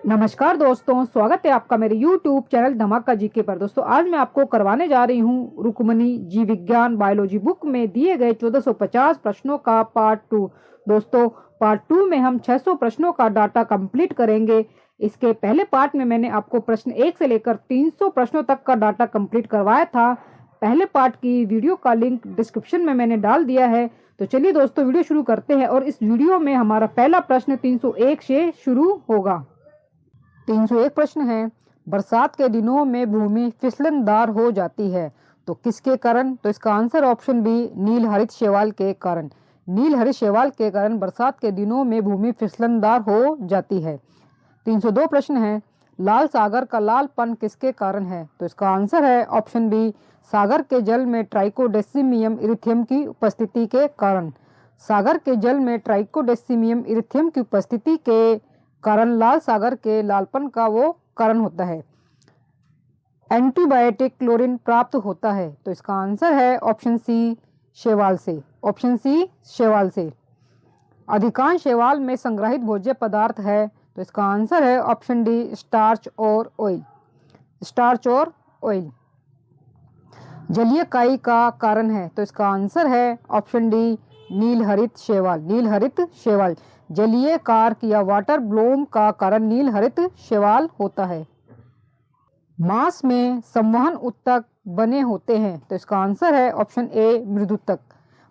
नमस्कार दोस्तों, स्वागत है आपका मेरे YouTube चैनल धमाका जीके पर। दोस्तों आज मैं आपको करवाने जा रही हूँ रुक्मणी जीव विज्ञान बायोलॉजी बुक में दिए गए 1450 प्रश्नों का पार्ट 2। दोस्तों पार्ट 2 में हम 600 प्रश्नों का डाटा कंप्लीट करेंगे। इसके पहले पार्ट में मैंने आपको प्रश्न 1 से लेकर 300 प्रश्नों तक का डाटा कंप्लीट करवाया था। पहले पार्ट की वीडियो का लिंक डिस्क्रिप्शन में मैंने डाल दिया है। तो चलिए दोस्तों वीडियो शुरू करते हैं और इस वीडियो में हमारा पहला प्रश्न 301 से शुरू होगा। 301 प्रश्न है, बरसात के दिनों में भूमि फिसलनदार हो जाती है तो किसके कारण? तो इसका आंसर ऑप्शन बी नील हरित शैवाल के कारण। नील हरित शैवाल के कारण बरसात के दिनों में भूमि फिसलनदार हो जाती है। 302 प्रश्न है, लाल सागर का लालपन किसके कारण है? तो इसका आंसर है ऑप्शन बी सागर के जल में ट्राइकोडेसिमियम इरिथियम की उपस्थिति के कारण। सागर के जल में ट्राइकोडेसिमियम इरिथियम की उपस्थिति के कारण लाल सागर के लालपन का वो कारण होता है। एंटीबायोटिक क्लोरीन प्राप्त होता है तो इसका आंसर है ऑप्शन सी शैवाल से। ऑप्शन सी शैवाल से। अधिकांश शैवाल में संग्रहित भोज्य पदार्थ है तो इसका आंसर है ऑप्शन डी स्टार्च और ऑयल। स्टार्च और ऑयल। जलीय काई का कारण है तो इसका आंसर है ऑप्शन डी नील हरित शैवाल। नील हरित शैवाल। जलीय कार्क या वाटर ब्लोम का कारण नील हरित शैवाल होता है। मांस में संवहन ऊतक बने होते हैं तो इसका आंसर है ऑप्शन ए मृदुतक।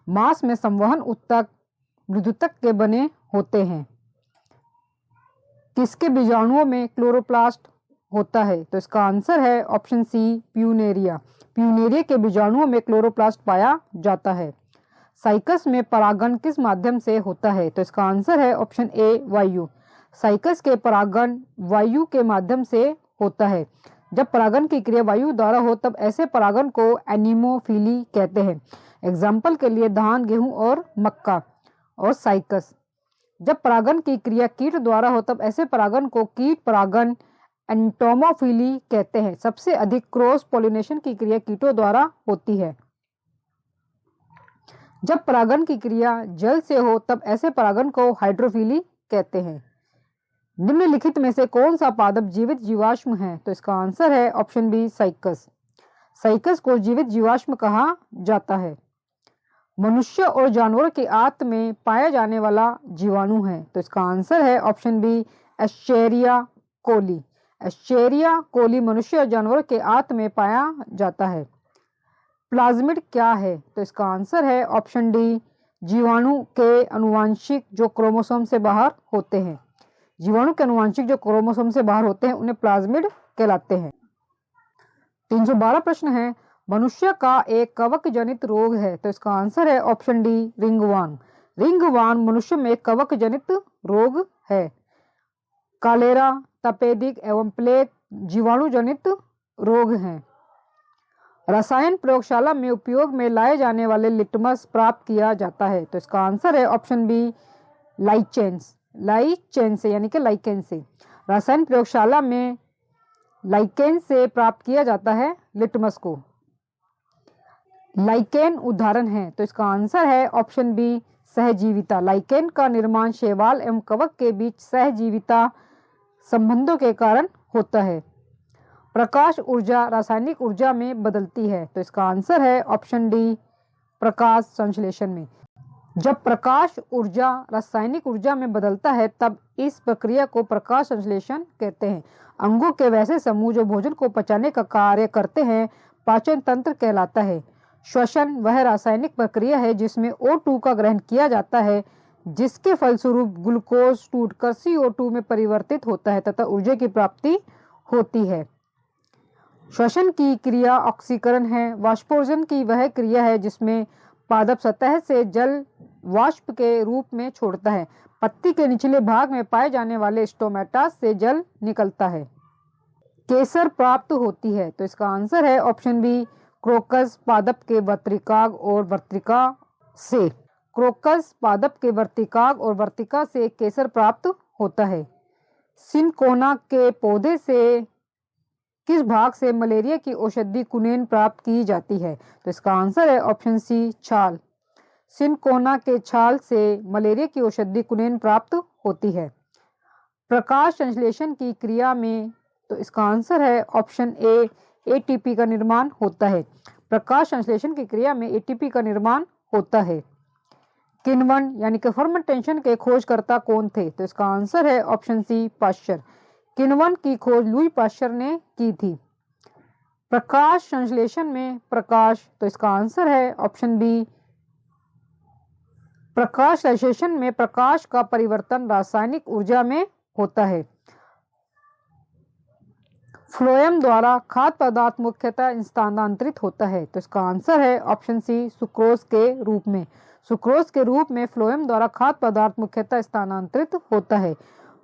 मांस में संवहन ऊतक मृदुतक के बने होते हैं। किसके बीजाणुओं में क्लोरोप्लास्ट होता है? तो इसका आंसर है ऑप्शन सी प्यूनेरिया। प्यूनेरिया के बीजाणुओं में क्लोरोप्लास्ट पाया जाता है। साइकस में परागण किस माध्यम से होता है? तो इसका आंसर है ऑप्शन ए वायु। साइकस के परागण वायु के माध्यम से होता है। जब परागण की क्रिया वायु द्वारा हो तब ऐसे परागण को एनिमोफिली कहते हैं। एग्जाम्पल के लिए धान, गेहूं और मक्का और साइकस। जब परागण की क्रिया कीट द्वारा हो तब ऐसे परागण को कीट परागण एंटोमोफिली कहते हैं। सबसे अधिक क्रॉस पॉलिनेशन की क्रिया कीटों द्वारा होती है। जब परागण की क्रिया जल से हो तब ऐसे परागण को हाइड्रोफिली कहते हैं। निम्नलिखित में से कौन सा पादप जीवित जीवाश्म है? तो इसका आंसर है ऑप्शन बी साइकस। साइकस को जीवित जीवाश्म कहा जाता है। मनुष्य और जानवरों के आंत में पाया जाने वाला जीवाणु है तो इसका आंसर है ऑप्शन बी एस्चेरिया कोली। एस्चेरिया कोली मनुष्य और जानवरों के आंत में पाया जाता है। प्लाज्मिड क्या है? तो इसका आंसर है ऑप्शन डी जीवाणु के अनुवांशिक जो क्रोमोसोम से बाहर होते हैं। जीवाणु के अनुवांशिक जो क्रोमोसोम से बाहर होते हैं उन्हें प्लाज्मिड कहलाते हैं। 312 प्रश्न है, मनुष्य का एक कवक जनित रोग है तो इसका आंसर है ऑप्शन डी रिंगवार्म। रिंगवार्म मनुष्य में एक कवक जनित रोग है। कालेरा, तपेदिक एवं प्लेग जीवाणु जनित रोग हैं। रसायन प्रयोगशाला में उपयोग में लाए जाने वाले लिटमस प्राप्त किया जाता है तो इसका आंसर है ऑप्शन बी लाइचेंस। लाइचेंस से यानी कि लाइकेन से। रसायन प्रयोगशाला में लाइकेन से प्राप्त किया जाता है लिटमस को। लाइकेन उदाहरण है तो इसका आंसर है ऑप्शन बी सहजीविता। लाइकेन का निर्माण शैवाल एवं कवक के बीच सहजीविता संबंधों के कारण होता है। प्रकाश ऊर्जा रासायनिक ऊर्जा में बदलती है तो इसका आंसर है ऑप्शन डी प्रकाश संश्लेषण में। जब प्रकाश ऊर्जा रासायनिक ऊर्जा में बदलता है तब इस प्रक्रिया को प्रकाश संश्लेषण कहते हैं। अंगों के वैसे समूह जो भोजन को पचाने का कार्य करते हैं पाचन तंत्र कहलाता है। श्वसन वह रासायनिक प्रक्रिया है जिसमें O2 का ग्रहण किया जाता है जिसके फलस्वरूप ग्लूकोज टूटकर CO2 में परिवर्तित होता है तथा ऊर्जा की प्राप्ति होती है। श्वसन की क्रिया ऑक्सीकरण है। वाष्पोर्जन की वह क्रिया है जिसमें पादप सतह से जल वाष्प के रूप में छोड़ता है। पत्ती के निचले भाग में पाए जाने वाले स्टोमेटा से जल निकलता है। केसर प्राप्त होती है तो इसका आंसर है ऑप्शन बी क्रोकस पादप के वर्तिकाग और वर्तिका से। क्रोकस पादप के वर्तिकाग और वर्तिका से केसर प्राप्त होता है। सिनकोना के पौधे से किस भाग से मलेरिया की औषधि कुनेन प्राप्त की जाती है? तो इसका आंसर है ऑप्शन सी छाल। सिनकोना के छाल से मलेरिया की औषधि कुनेन प्राप्त होती है। प्रकाश संश्लेषण की क्रिया में, तो इसका आंसर है ऑप्शन ए, एटीपी का निर्माण होता है। प्रकाश संश्लेषण की क्रिया में एटीपी का निर्माण होता है। किण्वन यानी कि फर्मेंटेशन के खोजकर्ता कौन थे? तो इसका आंसर है ऑप्शन सी, पाश्चर। किण्वन की खोज लुई पाश्चर ने की थी। प्रकाश संश्लेषण में प्रकाश, तो इसका आंसर है ऑप्शन बी, प्रकाश संश्लेषण में प्रकाश का परिवर्तन रासायनिक ऊर्जा में होता है। फ्लोएम द्वारा खाद्य पदार्थ मुख्यतः स्थानांतरित होता है, तो इसका आंसर है ऑप्शन सी, सुक्रोज के रूप में। सुक्रोज के रूप में फ्लोएम द्वारा खाद्य पदार्थ मुख्यतः स्थानांतरित होता है।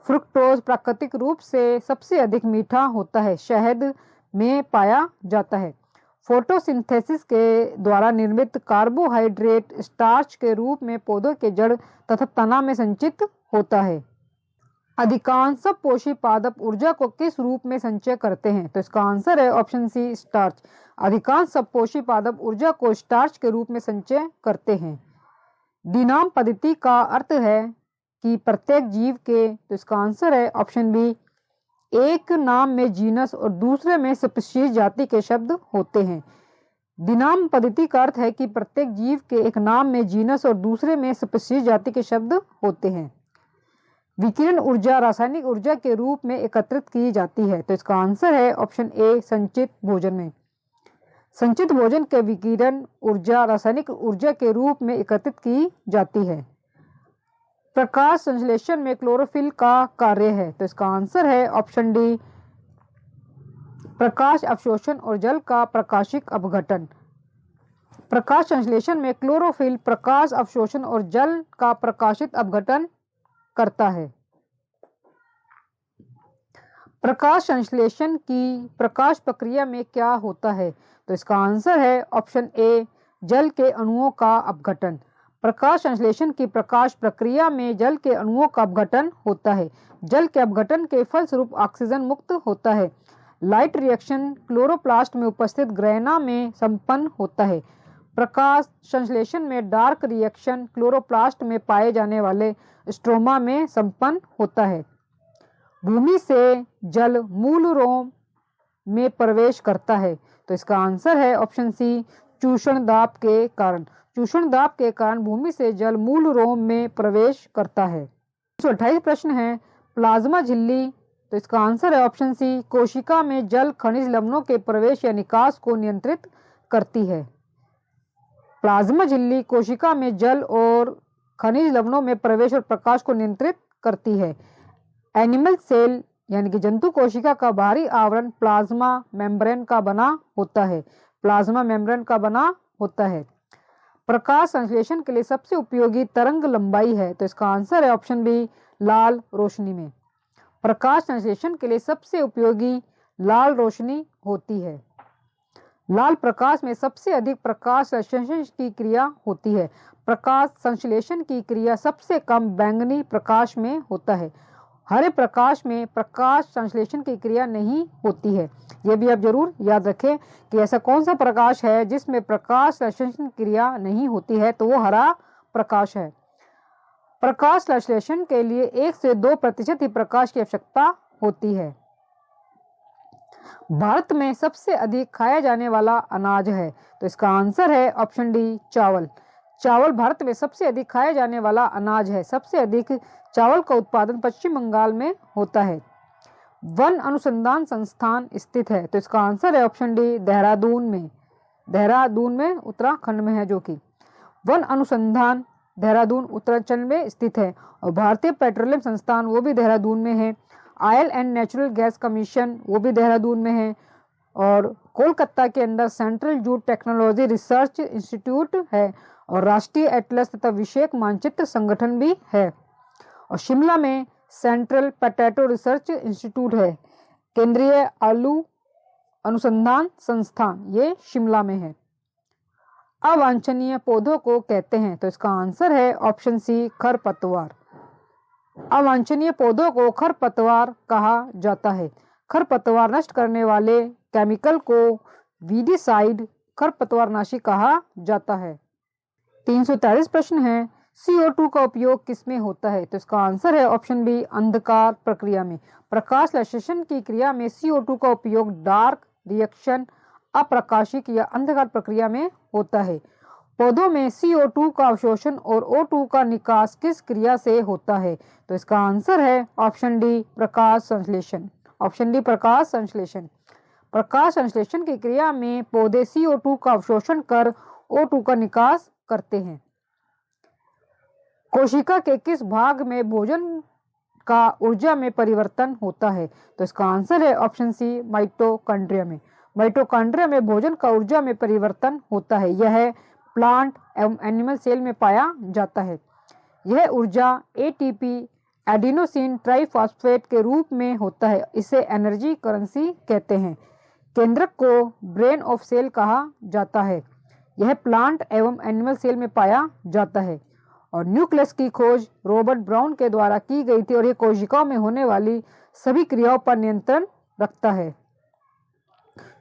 फ्रुक्टोज प्राकृतिक रूप से सबसे अधिक मीठा होता है, शहद में पाया जाता है। फोटोसिंथेसिस के द्वारा निर्मित कार्बोहाइड्रेट स्टार्च के रूप में पौधों के जड़ तथा तना में संचित होता है। अधिकांश सबपोषी पादप ऊर्जा को किस रूप में संचय करते हैं? तो इसका आंसर है ऑप्शन सी, स्टार्च। अधिकांश सबपोषी पादप ऊर्जा को स्टार्च के रूप में संचय करते हैं। द्विनाम पद्धति का अर्थ है कि प्रत्येक जीव के, तो इसका आंसर है ऑप्शन बी, एक नाम में जीनस और दूसरे में स्पीशीज जाति के शब्द होते हैं। द्विनाम पद्धति का अर्थ है कि प्रत्येक जीव के एक नाम में जीनस और दूसरे में स्पीशीज जाति के शब्द होते हैं। विकिरण ऊर्जा रासायनिक ऊर्जा के रूप में एकत्रित की जाती है, तो इसका आंसर है ऑप्शन ए, संचित भोजन में। संचित भोजन के विकिरण ऊर्जा रासायनिक ऊर्जा के रूप में एकत्रित की जाती है। प्रकाश संश्लेषण में क्लोरोफिल का कार्य है, तो इसका आंसर है ऑप्शन डी, प्रकाश अवशोषण और जल का प्रकाशिक अपघटन। प्रकाश संश्लेषण में क्लोरोफिल प्रकाश अवशोषण और जल का प्रकाशित अपघटन करता है। प्रकाश संश्लेषण की प्रकाश प्रक्रिया में क्या होता है? तो इसका आंसर है ऑप्शन ए, जल के अणुओं का अपघटन। प्रकाश संश्लेषण की प्रकाश प्रक्रिया में जल के अणुओं का अपघटन होता है। जल के अपघटन के फलस्वरूप ऑक्सीजन मुक्त होता है। लाइट रिएक्शन क्लोरोप्लास्ट में उपस्थित ग्रहणा में संपन्न होता है। प्रकाश संश्लेषण में डार्क रिएक्शन क्लोरोप्लास्ट में पाए जाने वाले स्ट्रोमा में संपन्न होता है। भूमि से जल मूल रोम में प्रवेश करता है, तो इसका आंसर है ऑप्शन सी, चूषण दाब के कारण। चूषण दाब के कारण भूमि से जल मूल रोम में प्रवेश करता है। 128 प्रश्न है, प्लाज्मा झिल्ली, तो इसका आंसर है ऑप्शन सी, कोशिका में जल खनिज लवणों के प्रवेश या निकास को नियंत्रित करती है। प्लाज्मा झिल्ली कोशिका में जल और खनिज लवणों में प्रवेश और प्रकाश को नियंत्रित करती है। एनिमल सेल यानी कि जंतु कोशिका का बाहरी आवरण प्लाज्मा मेम्ब्रेन का बना होता है। प्लाज्मा मेम्ब्रेन का बना होता है। प्रकाश संश्लेषण के लिए सबसे उपयोगी तरंग लंबाई है, तो इसका आंसर है ऑप्शन बी, लाल रोशनी में। प्रकाश संश्लेषण के लिए सबसे उपयोगी लाल रोशनी होती है। लाल प्रकाश में सबसे अधिक प्रकाश संश्लेषण की क्रिया होती है। प्रकाश संश्लेषण की क्रिया सबसे कम बैंगनी प्रकाश में होता है। हरे प्रकाश में प्रकाश संश्लेषण की क्रिया नहीं होती है। यह भी आप जरूर याद रखें कि ऐसा कौन सा प्रकाश है जिसमें प्रकाश संश्लेषण क्रिया नहीं होती है, तो वो हरा प्रकाश है। प्रकाश संश्लेषण के लिए 1 से 2% ही प्रकाश की आवश्यकता होती है। भारत में सबसे अधिक खाया जाने वाला अनाज है, तो इसका आंसर है ऑप्शन डी, चावल। चावल भारत में सबसे अधिक खाया जाने वाला अनाज है। सबसे अधिक चावल का उत्पादन पश्चिम बंगाल में होता है। वन अनुसंधान संस्थान स्थित है, तो इसका आंसर है ऑप्शन डी, देहरादून में। देहरादून में उत्तराखंड में है, जो कि वन अनुसंधान देहरादून उत्तराखंड में स्थित है। और भारतीय पेट्रोलियम संस्थान वो भी देहरादून में है। Oil and natural gas commission वो भी देहरादून में है। और कोलकाता के अंदर central jute technology research institute है। और राष्ट्रीय एटलस तथा विषयक मानचित्र संगठन भी है। और शिमला में सेंट्रल पोटैटो रिसर्च इंस्टीट्यूट है। केंद्रीय आलू अनुसंधान संस्थान ये शिमला में है। अवांछनीय पौधों को कहते हैं, तो इसका आंसर है ऑप्शन सी, खरपतवार। अवांछनीय पौधों को खरपतवार कहा जाता है। खरपतवार नष्ट करने वाले केमिकल को वीडीसाइड खरपतवारनाशी कहा जाता है। 343 प्रश्न है, CO2 का उपयोग किसमें होता है? तो इसका आंसर है ऑप्शन बी, अंधकार प्रक्रिया में। प्रकाश संश्लेषण की क्रिया में CO2 का उपयोग डार्क रिएक्शन, अप्रकाशिक या अंधकार प्रक्रिया में होता है। पौधों में CO2 का अवशोषण और O2 का निकास किस क्रिया से होता है? तो इसका आंसर है ऑप्शन डी, प्रकाश संश्लेषण। ऑप्शन डी, प्रकाश संश्लेषण। प्रकाश संश्लेषण की क्रिया में पौधे CO2 का अवशोषण कर O2 का निकास करते हैं। कोशिका के किस भाग में भोजन का ऊर्जा में परिवर्तन होता है? तो इसका आंसर है ऑप्शन सी, माइटोकॉन्ड्रिया में। माइटोकॉन्ड्रिया में भोजन का ऊर्जा में परिवर्तन होता है। यह प्लांट एवं एनिमल सेल में पाया जाता है। यह ऊर्जा ATP एडिनोसिन ट्राइफॉस्फेट के रूप में होता है। इसे एनर्जी करेंसी कहते हैं। केंद्रक को ब्रेन ऑफ सेल कहा जाता है। यह प्लांट एवं एनिमल सेल में पाया जाता है। और न्यूक्लियस की खोज रॉबर्ट ब्राउन के द्वारा की गई थी और ये कोशिकाओं में होने वाली सभी क्रियाओं पर नियंत्रण रखता है।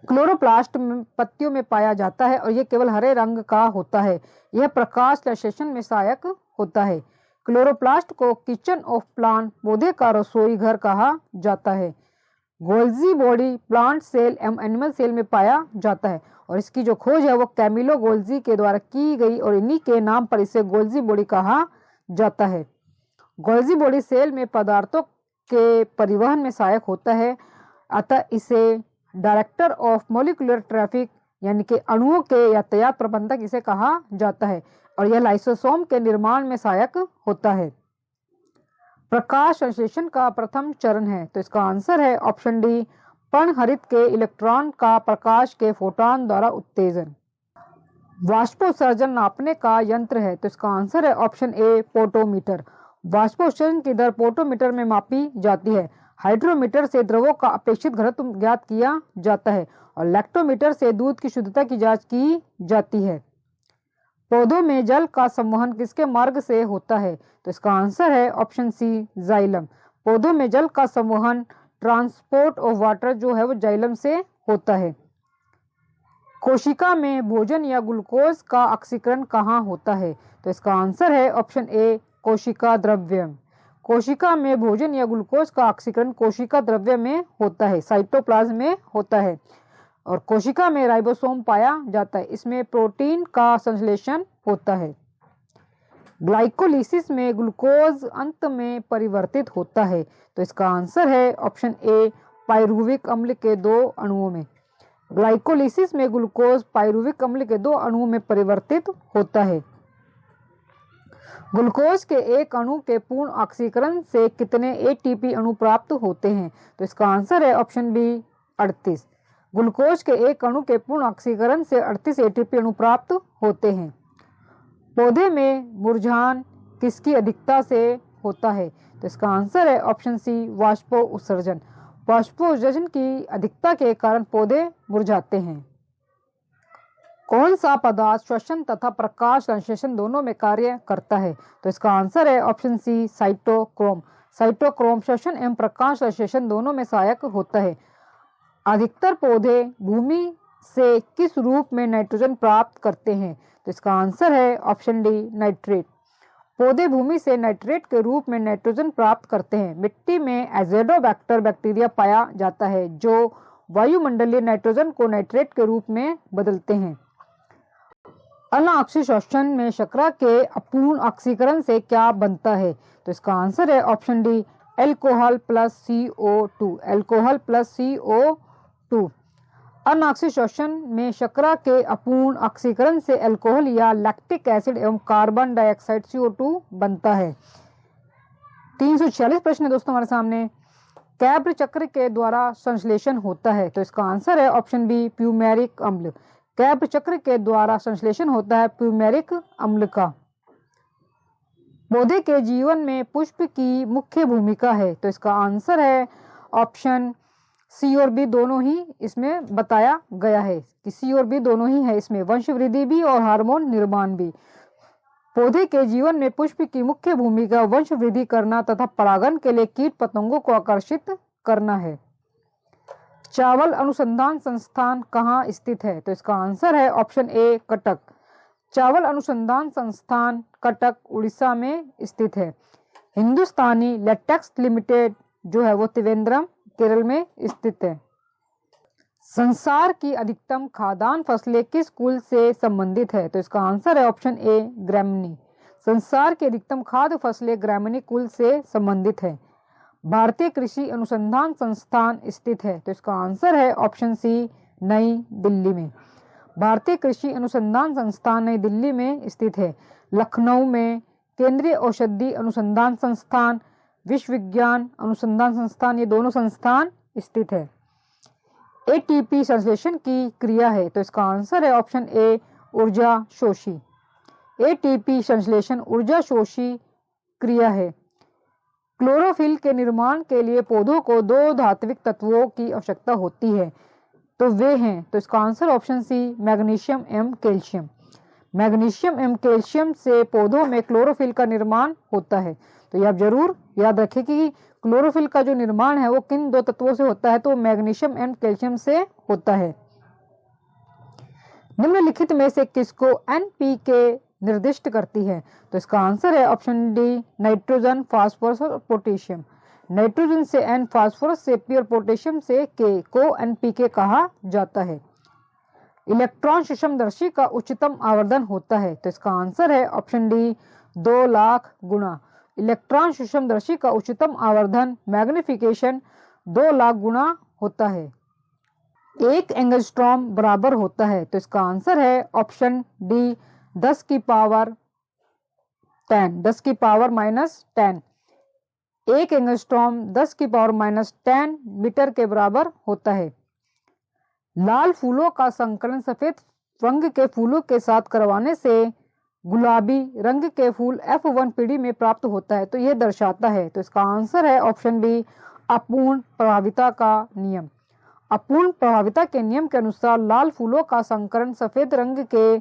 क्लोरोप्लास्ट पत्तियों में पाया जाता है और यह केवल हरे रंग का होता है। यह प्रकाश संश्लेषण में सहायक होता है। क्लोरोप्लास्ट को किचन ऑफ प्लांट, पौधे का रसोई घर कहा जाता है। गोल्जी बॉडी प्लांट सेल एवं एनिमल सेल में पाया जाता है और इसकी जो खोज है वो कैमिलो गोल्जी के द्वारा की गई और इन्हीं के नाम पर इसे गोल्जी बॉडी कहा जाता है। गोल्जी बॉडी सेल में पदार्थों के परिवहन में सहायक होता है, अतः इसे डायरेक्टर ऑफ मॉलिक्यूलर ट्रैफिक यानी कि अणुओं के यातायात प्रबंधक इसे कहा जाता है और यह लाइसोसोम के निर्माण में सहायक होता है। प्रकाश संश्लेषण का प्रथम चरण है। तो इसका आंसर है ऑप्शन डी, पर्णहरित के इलेक्ट्रॉन का प्रकाश के फोटोन द्वारा उत्तेजन। वाष्पोत्सर्जन नापने का यंत्र है। तो इसका आंसर है ऑप्शन ए, पोटोमीटर। वाष्पोत्सर्जन की दर पोटोमीटर में मापी जाती है। हाइड्रोमीटर से द्रवों का अपेक्षित घनत्व ज्ञात किया जाता है और लैक्टोमीटर से दूध की शुद्धता की जांच की जाती है। पौधों में जल का संवहन किसके मार्ग से होता है? तो इसका आंसर है ऑप्शन सी, जाइलम। पौधों में जल का संवहन, ट्रांसपोर्ट ऑफ वाटर जो है वो जाइलम से होता है। कोशिका में भोजन या ग्लूकोज का ऑक्सीकरण कहाँ होता है? तो इसका आंसर है ऑप्शन ए, कोशिका द्रव्य। कोशिका में भोजन या ग्लूकोज का ऑक्सीकरण कोशिका द्रव्य में होता है, साइटोप्लाज्म में होता है। और कोशिका में राइबोसोम पाया जाता है, इसमें प्रोटीन का संश्लेषण होता है। ग्लाइकोलिसिस में ग्लूकोज अंत में परिवर्तित होता है। तो इसका आंसर है ऑप्शन ए, पाइरुविक अम्ल के 2 अणुओं में। ग्लाइकोलिसिस में ग्लूकोज पाइरुविक अम्ल के 2 अणुओं में परिवर्तित होता है। ग्लूकोज के एक अणु के पूर्ण ऑक्सीकरण से कितने ATP अणु प्राप्त होते हैं? तो इसका आंसर है ऑप्शन बी, 38। ग्लूकोज के एक अणु के पूर्ण ऑक्सीकरण से 38 ATP अणु प्राप्त होते हैं। पौधे में मुरझान किसकी अधिकता से होता है? तो इसका आंसर है ऑप्शन सी, वाष्पो उत्सर्जन। वाष्पो उत्सर्जन की अधिकता के कारण पौधे मुरझाते हैं। कौन सा पदार्थ श्वसन तथा प्रकाश संश्लेषण दोनों में कार्य करता है? तो इसका आंसर है ऑप्शन सी, साइटोक्रोम। साइटोक्रोम श्वसन एवं प्रकाश संश्लेषण दोनों में सहायक होता है। अधिकतर पौधे भूमि से किस रूप में नाइट्रोजन प्राप्त करते हैं? तो इसका आंसर है ऑप्शन डी, नाइट्रेट। पौधे भूमि से नाइट्रेट के रूप में नाइट्रोजन प्राप्त करते हैं। मिट्टी में एज़ोडोबैक्टर बैक्टीरिया पाया जाता है जो वायुमंडलीय नाइट्रोजन को नाइट्रेट के रूप में बदलते हैं। अनाक्षी श्वसन में शर्करा के अपूर्ण ऑक्सीकरण से क्या बनता है? तो इसका आंसर है option D, alcohol plus CO2। Alcohol plus CO2। अनाक्षी श्वसन में शर्करा के अपूर्ण ऑक्सीकरण से अल्कोहल या लैक्टिक एसिड एवं कार्बन डाइऑक्साइड CO2 बनता है। 346 प्रश्न दोस्तों हमारे सामने। कैब्र चक्र के द्वारा संश्लेषण होता है। तो इसका आंसर है ऑप्शन बी, प्यूमेरिक अम्ल। कैब्र चक्र के द्वारा संश्लेषण होता है प्यूमेरिक अम्ल का। पौधे के जीवन में पुष्प की मुख्य भूमिका है। तो इसका आंसर है ऑप्शन सी और बी, दोनों ही इसमें बताया गया है कि सी और बी दोनों ही है इसमें, वंश वृद्धि भी और हार्मोन निर्माण भी। पौधे के जीवन में पुष्प की मुख्य भूमिका वंश वृद्धि करना तथा परागण के लिए कीट पतंगों को आकर्षित करना है। चावल अनुसंधान संस्थान कहाँ स्थित है? तो इसका आंसर है ऑप्शन ए, कटक। चावल अनुसंधान संस्थान कटक उड़ीसा में स्थित है। हिंदुस्तानी लेटेक्स लिमिटेड जो है वो त्रिवेंद्रम केरल में स्थित है। संसार की अधिकतम खाद्यान्न फसलें किस कुल से संबंधित है? तो इसका आंसर है ऑप्शन ए ग्रैमिनी। संसार की अधिकतम खाद्य फसलें ग्रैमिनी कुल से संबंधित है। भारतीय कृषि अनुसंधान संस्थान स्थित है। तो इसका आंसर है ऑप्शन सी नई दिल्ली में। भारतीय कृषि अनुसंधान संस्थान नई दिल्ली में स्थित है। लखनऊ में केंद्रीय औषधि अनुसंधान संस्थान, विश्व विज्ञान अनुसंधान संस्थान, ये दोनों संस्थान स्थित है। एटीपी संश्लेषण की क्रिया है। तो इसका आंसर है ऑप्शन ए ऊर्जा शोषी। एटीपी संश्लेषण ऊर्जा शोषी क्रिया है। क्लोरोफिल के निर्माण के लिए पौधों को 2 धात्विक तत्वों की आवश्यकता होती है, तो वे हैं, तो इसका आंसर ऑप्शन सी मैग्नीशियम एवं कैल्शियम। मैग्नीशियम एवं कैल्शियम से पौधों में क्लोरोफिल का निर्माण होता है। तो ये आप जरूर याद रखें कि क्लोरोफिल का जो निर्माण है वो किन 2 तत्वों से होता है, तो मैग्नीशियम एवं कैल्शियम से होता है। निम्नलिखित में से किसको एनपीके निर्दिष्ट करती है? तो इसका आंसर है ऑप्शन डी नाइट्रोजन, फास्फोरस और पोटेशियम। नाइट्रोजन से एन, फास्फोरस से पी और पोटेशियम से के को एनपीके कहा जाता है। इलेक्ट्रॉन सूक्ष्मदर्शी का उच्चतम आवर्धन होता है। तो इसका आंसर है ऑप्शन डी 2 लाख गुना। इलेक्ट्रॉन सूक्ष्मदर्शी का उच्चतम आवर्धन मैग्निफिकेशन 2 लाख गुना होता है। 1 एंगस्ट्रॉम बराबर होता है। तो इसका आंसर है ऑप्शन डी 10 की पावर -10। 1 एंगस्ट्रॉम 10 की पावर -10 मीटर के बराबर होता है। लाल फूलों का संकलन सफेद रंग के फूलों के साथ करवाने से गुलाबी रंग के फूल F1 पीढ़ी में प्राप्त होता है, तो यह दर्शाता है। तो इसका आंसर है ऑप्शन बी अपूर्ण प्रभाविता का नियम। अपूर्ण प्रभाविता के नियम के अनुसार लाल फूलों का संकरण सफेद रंग के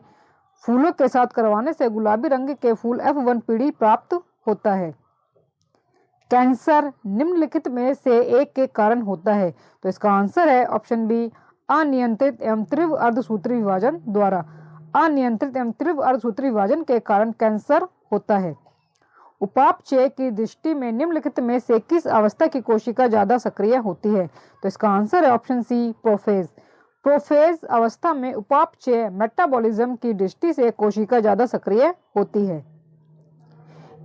फूलों के साथ करवाने से गुलाबी रंग के फूल F1 पीढ़ी प्राप्त होता है। कैंसर निम्नलिखित में से एक के कारण होता है। तो इसका आंसर है ऑप्शन बी अनियंत्रित एवं तीव्र अर्धसूत्री विभाजन द्वारा। अनियंत्रित एवं तीव्र अर्धसूत्री विभाजन के कारण कैंसर होता है। उपापचय की दृष्टि में निम्नलिखित में से किस अवस्था की कोशिका ज्यादा सक्रिय होती है? तो इसका आंसर है ऑप्शन सी प्रोफेज। प्रोफेज अवस्था में उपापचय मेटाबॉलिज्म की दृष्टि से कोशिका ज्यादा सक्रिय होती है।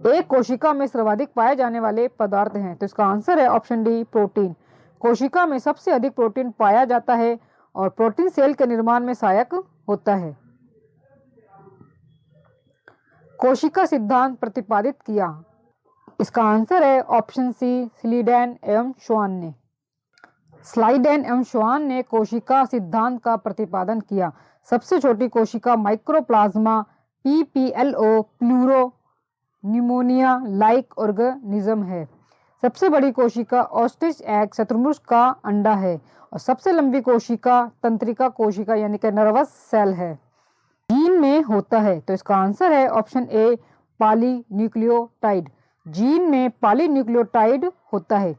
एक कोशिका में सर्वाधिक पाए जाने वाले पदार्थ हैं। तो इसका आंसर है ऑप्शन डी प्रोटीन। कोशिका में सबसे अधिक प्रोटीन पाया जाता है और प्रोटीन सेल के निर्माण में सहायक होता है। कोशिका सिद्धांत प्रतिपादित किया। इसका आंसर है ऑप्शन सी स्लीडेन एवं श्वान ने। स्लाइडेन एवं श्वान ने कोशिका सिद्धांत का प्रतिपादन किया। सबसे छोटी कोशिका mycoplasma PPLO pleuro pneumonia like organism है। सबसे बड़ी कोशिका ऑस्ट्रिच एग शतुरमुर्ग का अंडा है और सबसे लंबी कोशिका तंत्रिका कोशिका यानी कि नर्वस सेल है। जीन में होता है। तो इसका आंसर है ऑप्शन ए पॉलीन्यूक्लियोटाइड। जीन में पॉलीन्यूक्लियोटाइड होता है।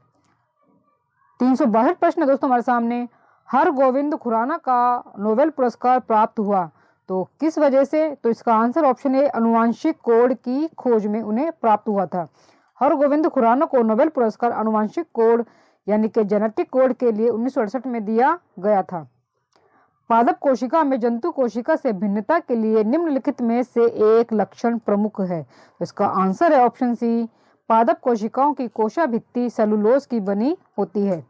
362 प्रश्न दोस्तों हमारे सामने। हरगोविंद खुराना का नोबेल पुरस्कार प्राप्त हुआ तो किस वजह से? तो इसका आंसर ऑप्शन ए अनुवांशिक कोड की खोज में उन्हें प्राप्त हुआ था। हरगोविंद खुराना को नोबेल पुरस्कार अनुवांशिक कोड यानी कि जेनेटिक कोड के लिए 1968 में दिया गया था। पादप कोशिका में जंतु कोशिका से भिन्नता के लिए निम्नलिखित में से एक लक्षण प्रमुख है। तो इसका आंसर है ऑप्शन सी पादप कोशिकाओं की कोशा भित्ति सेलुलोज की बनी होती है।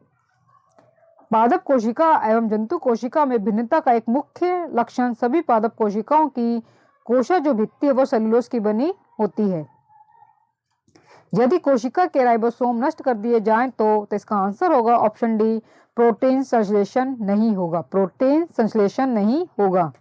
पादप कोशिका एवं जंतु कोशिका में भिन्नता का एक मुख्य लक्षण सभी पादप कोशिकाओं की कोशा जो भित्ति है वो सेलुलोज की बनी होती है। यदि कोशिका के राइबोसोम नष्ट कर दिए जाएं तो इसका आंसर होगा ऑप्शन डी प्रोटीन संश्लेषण नहीं होगा। प्रोटीन संश्लेषण नहीं होगा।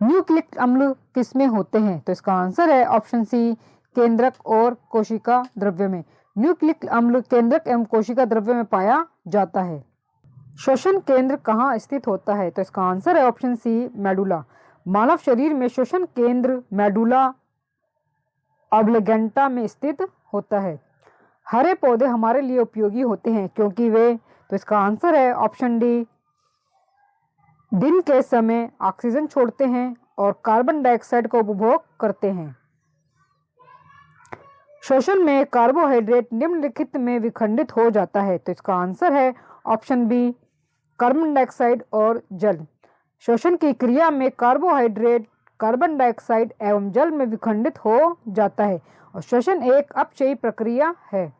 न्यूक्लिक अम्ल किसमें होते हैं? तो इसका आंसर है ऑप्शन सी केंद्रक और कोशिका द्रव्य में। न्यूक्लिक अम्ल केंद्रक एवं कोशिका द्रव्य में पाया जाता है। श्वसन केंद्र कहाँ स्थित होता है? तो इसका आंसर है ऑप्शन सी मेडुला। मानव शरीर में श्वसन केंद्र मेडुला ऑब्लिगेंटा में स्थित होता है। हरे पौधे हमारे लिए उपयोगी होते हैं क्योंकि वे, तो इसका आंसर है ऑप्शन डी दिन के समय ऑक्सीजन छोड़ते हैं और कार्बन डाइऑक्साइड का उपभोग करते हैं। श्वसन में कार्बोहाइड्रेट निम्नलिखित में विखंडित हो जाता है, तो इसका आंसर है ऑप्शन बी कार्बन डाइऑक्साइड और जल। श्वसन की क्रिया में कार्बोहाइड्रेट कार्बन डाइऑक्साइड एवं जल में विखंडित हो जाता है और श्वसन एक अपचयी प्रक्रिया है।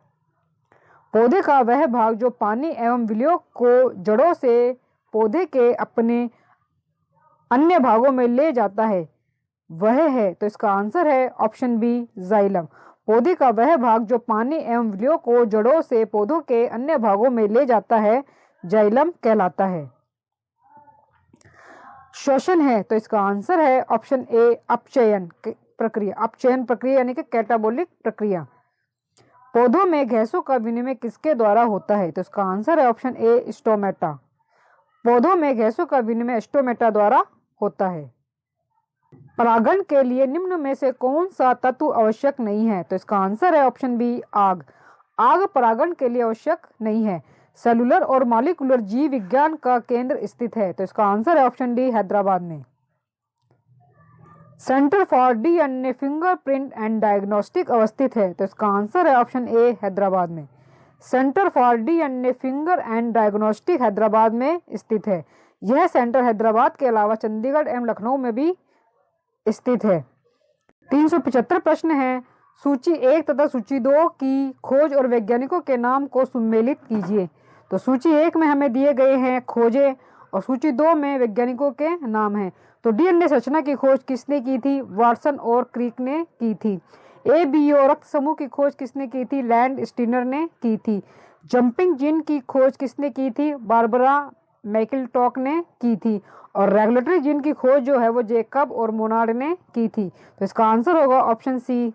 पौधे का वह भाग जो पानी एवं विलय को जड़ों से पौधे के अपने अन्य भागों में ले जाता है वह है, तो इसका आंसर है ऑप्शन बी जाइलम। पौधे का वह भाग जो पानी एवं विलय को जड़ों से पौधों के अन्य भागों में ले जाता है जाइलम कहलाता है। श्वसन है, तो इसका आंसर है ऑप्शन ए अपचयन प्रक्रिया। अपचयन प्रक्रिया यानी कि कैटाबोलिक प्रक्रिया। पौधों में गैसों का विनिमय किसके द्वारा होता है, तो इसका आंसर है ऑप्शन ए स्टोमेटा। पौधों में गैसों का विनिमय स्टोमेटा द्वारा होता है। परागण के लिए निम्न में से कौन सा तत्व आवश्यक नहीं है, तो इसका आंसर है ऑप्शन बी आग। आग परागण के लिए आवश्यक नहीं है। सेलुलर और मॉलिक्यूलर जीव विज्ञान का केंद्र स्थित है, तो इसका आंसर है ऑप्शन डी हैदराबाद में। Centre for DNA fingerprint and diagnostic अवस्थित है, तो इसका आंसर है ऑप्शन ए हैदराबाद में। Centre for DNA finger and diagnostic Hyderabad में स्थित है। यह सेंटर हैदराबाद के अलावा चंडीगढ़ एवं लखनऊ में भी स्थित है। 375 प्रश्न है। सूची 1 तथा सूची 2 की खोज और वैज्ञानिकों के नाम को सम्मिलित कीजिए। तो सूची 1 में हमें दिए गए हैं खोजें और सूची 2 में वैज्ञानिकों के नाम हैं। तो डीएनए संरचना की खोज किसने की थी, वाटसन और क्रिक ने की थी। एबीओ रक्त समूह की खोज किसने की थी, लैंड स्टीनर ने की थी। जंपिंग जीन की खोज किसने की थी, बारबरा मैकिलटॉक ने की थी। और रेगुलेटरी जीन की खोज जो है वो जेकब और मोनार्ड ने की थी। तो इसका आंसर होगा ऑप्शन सी।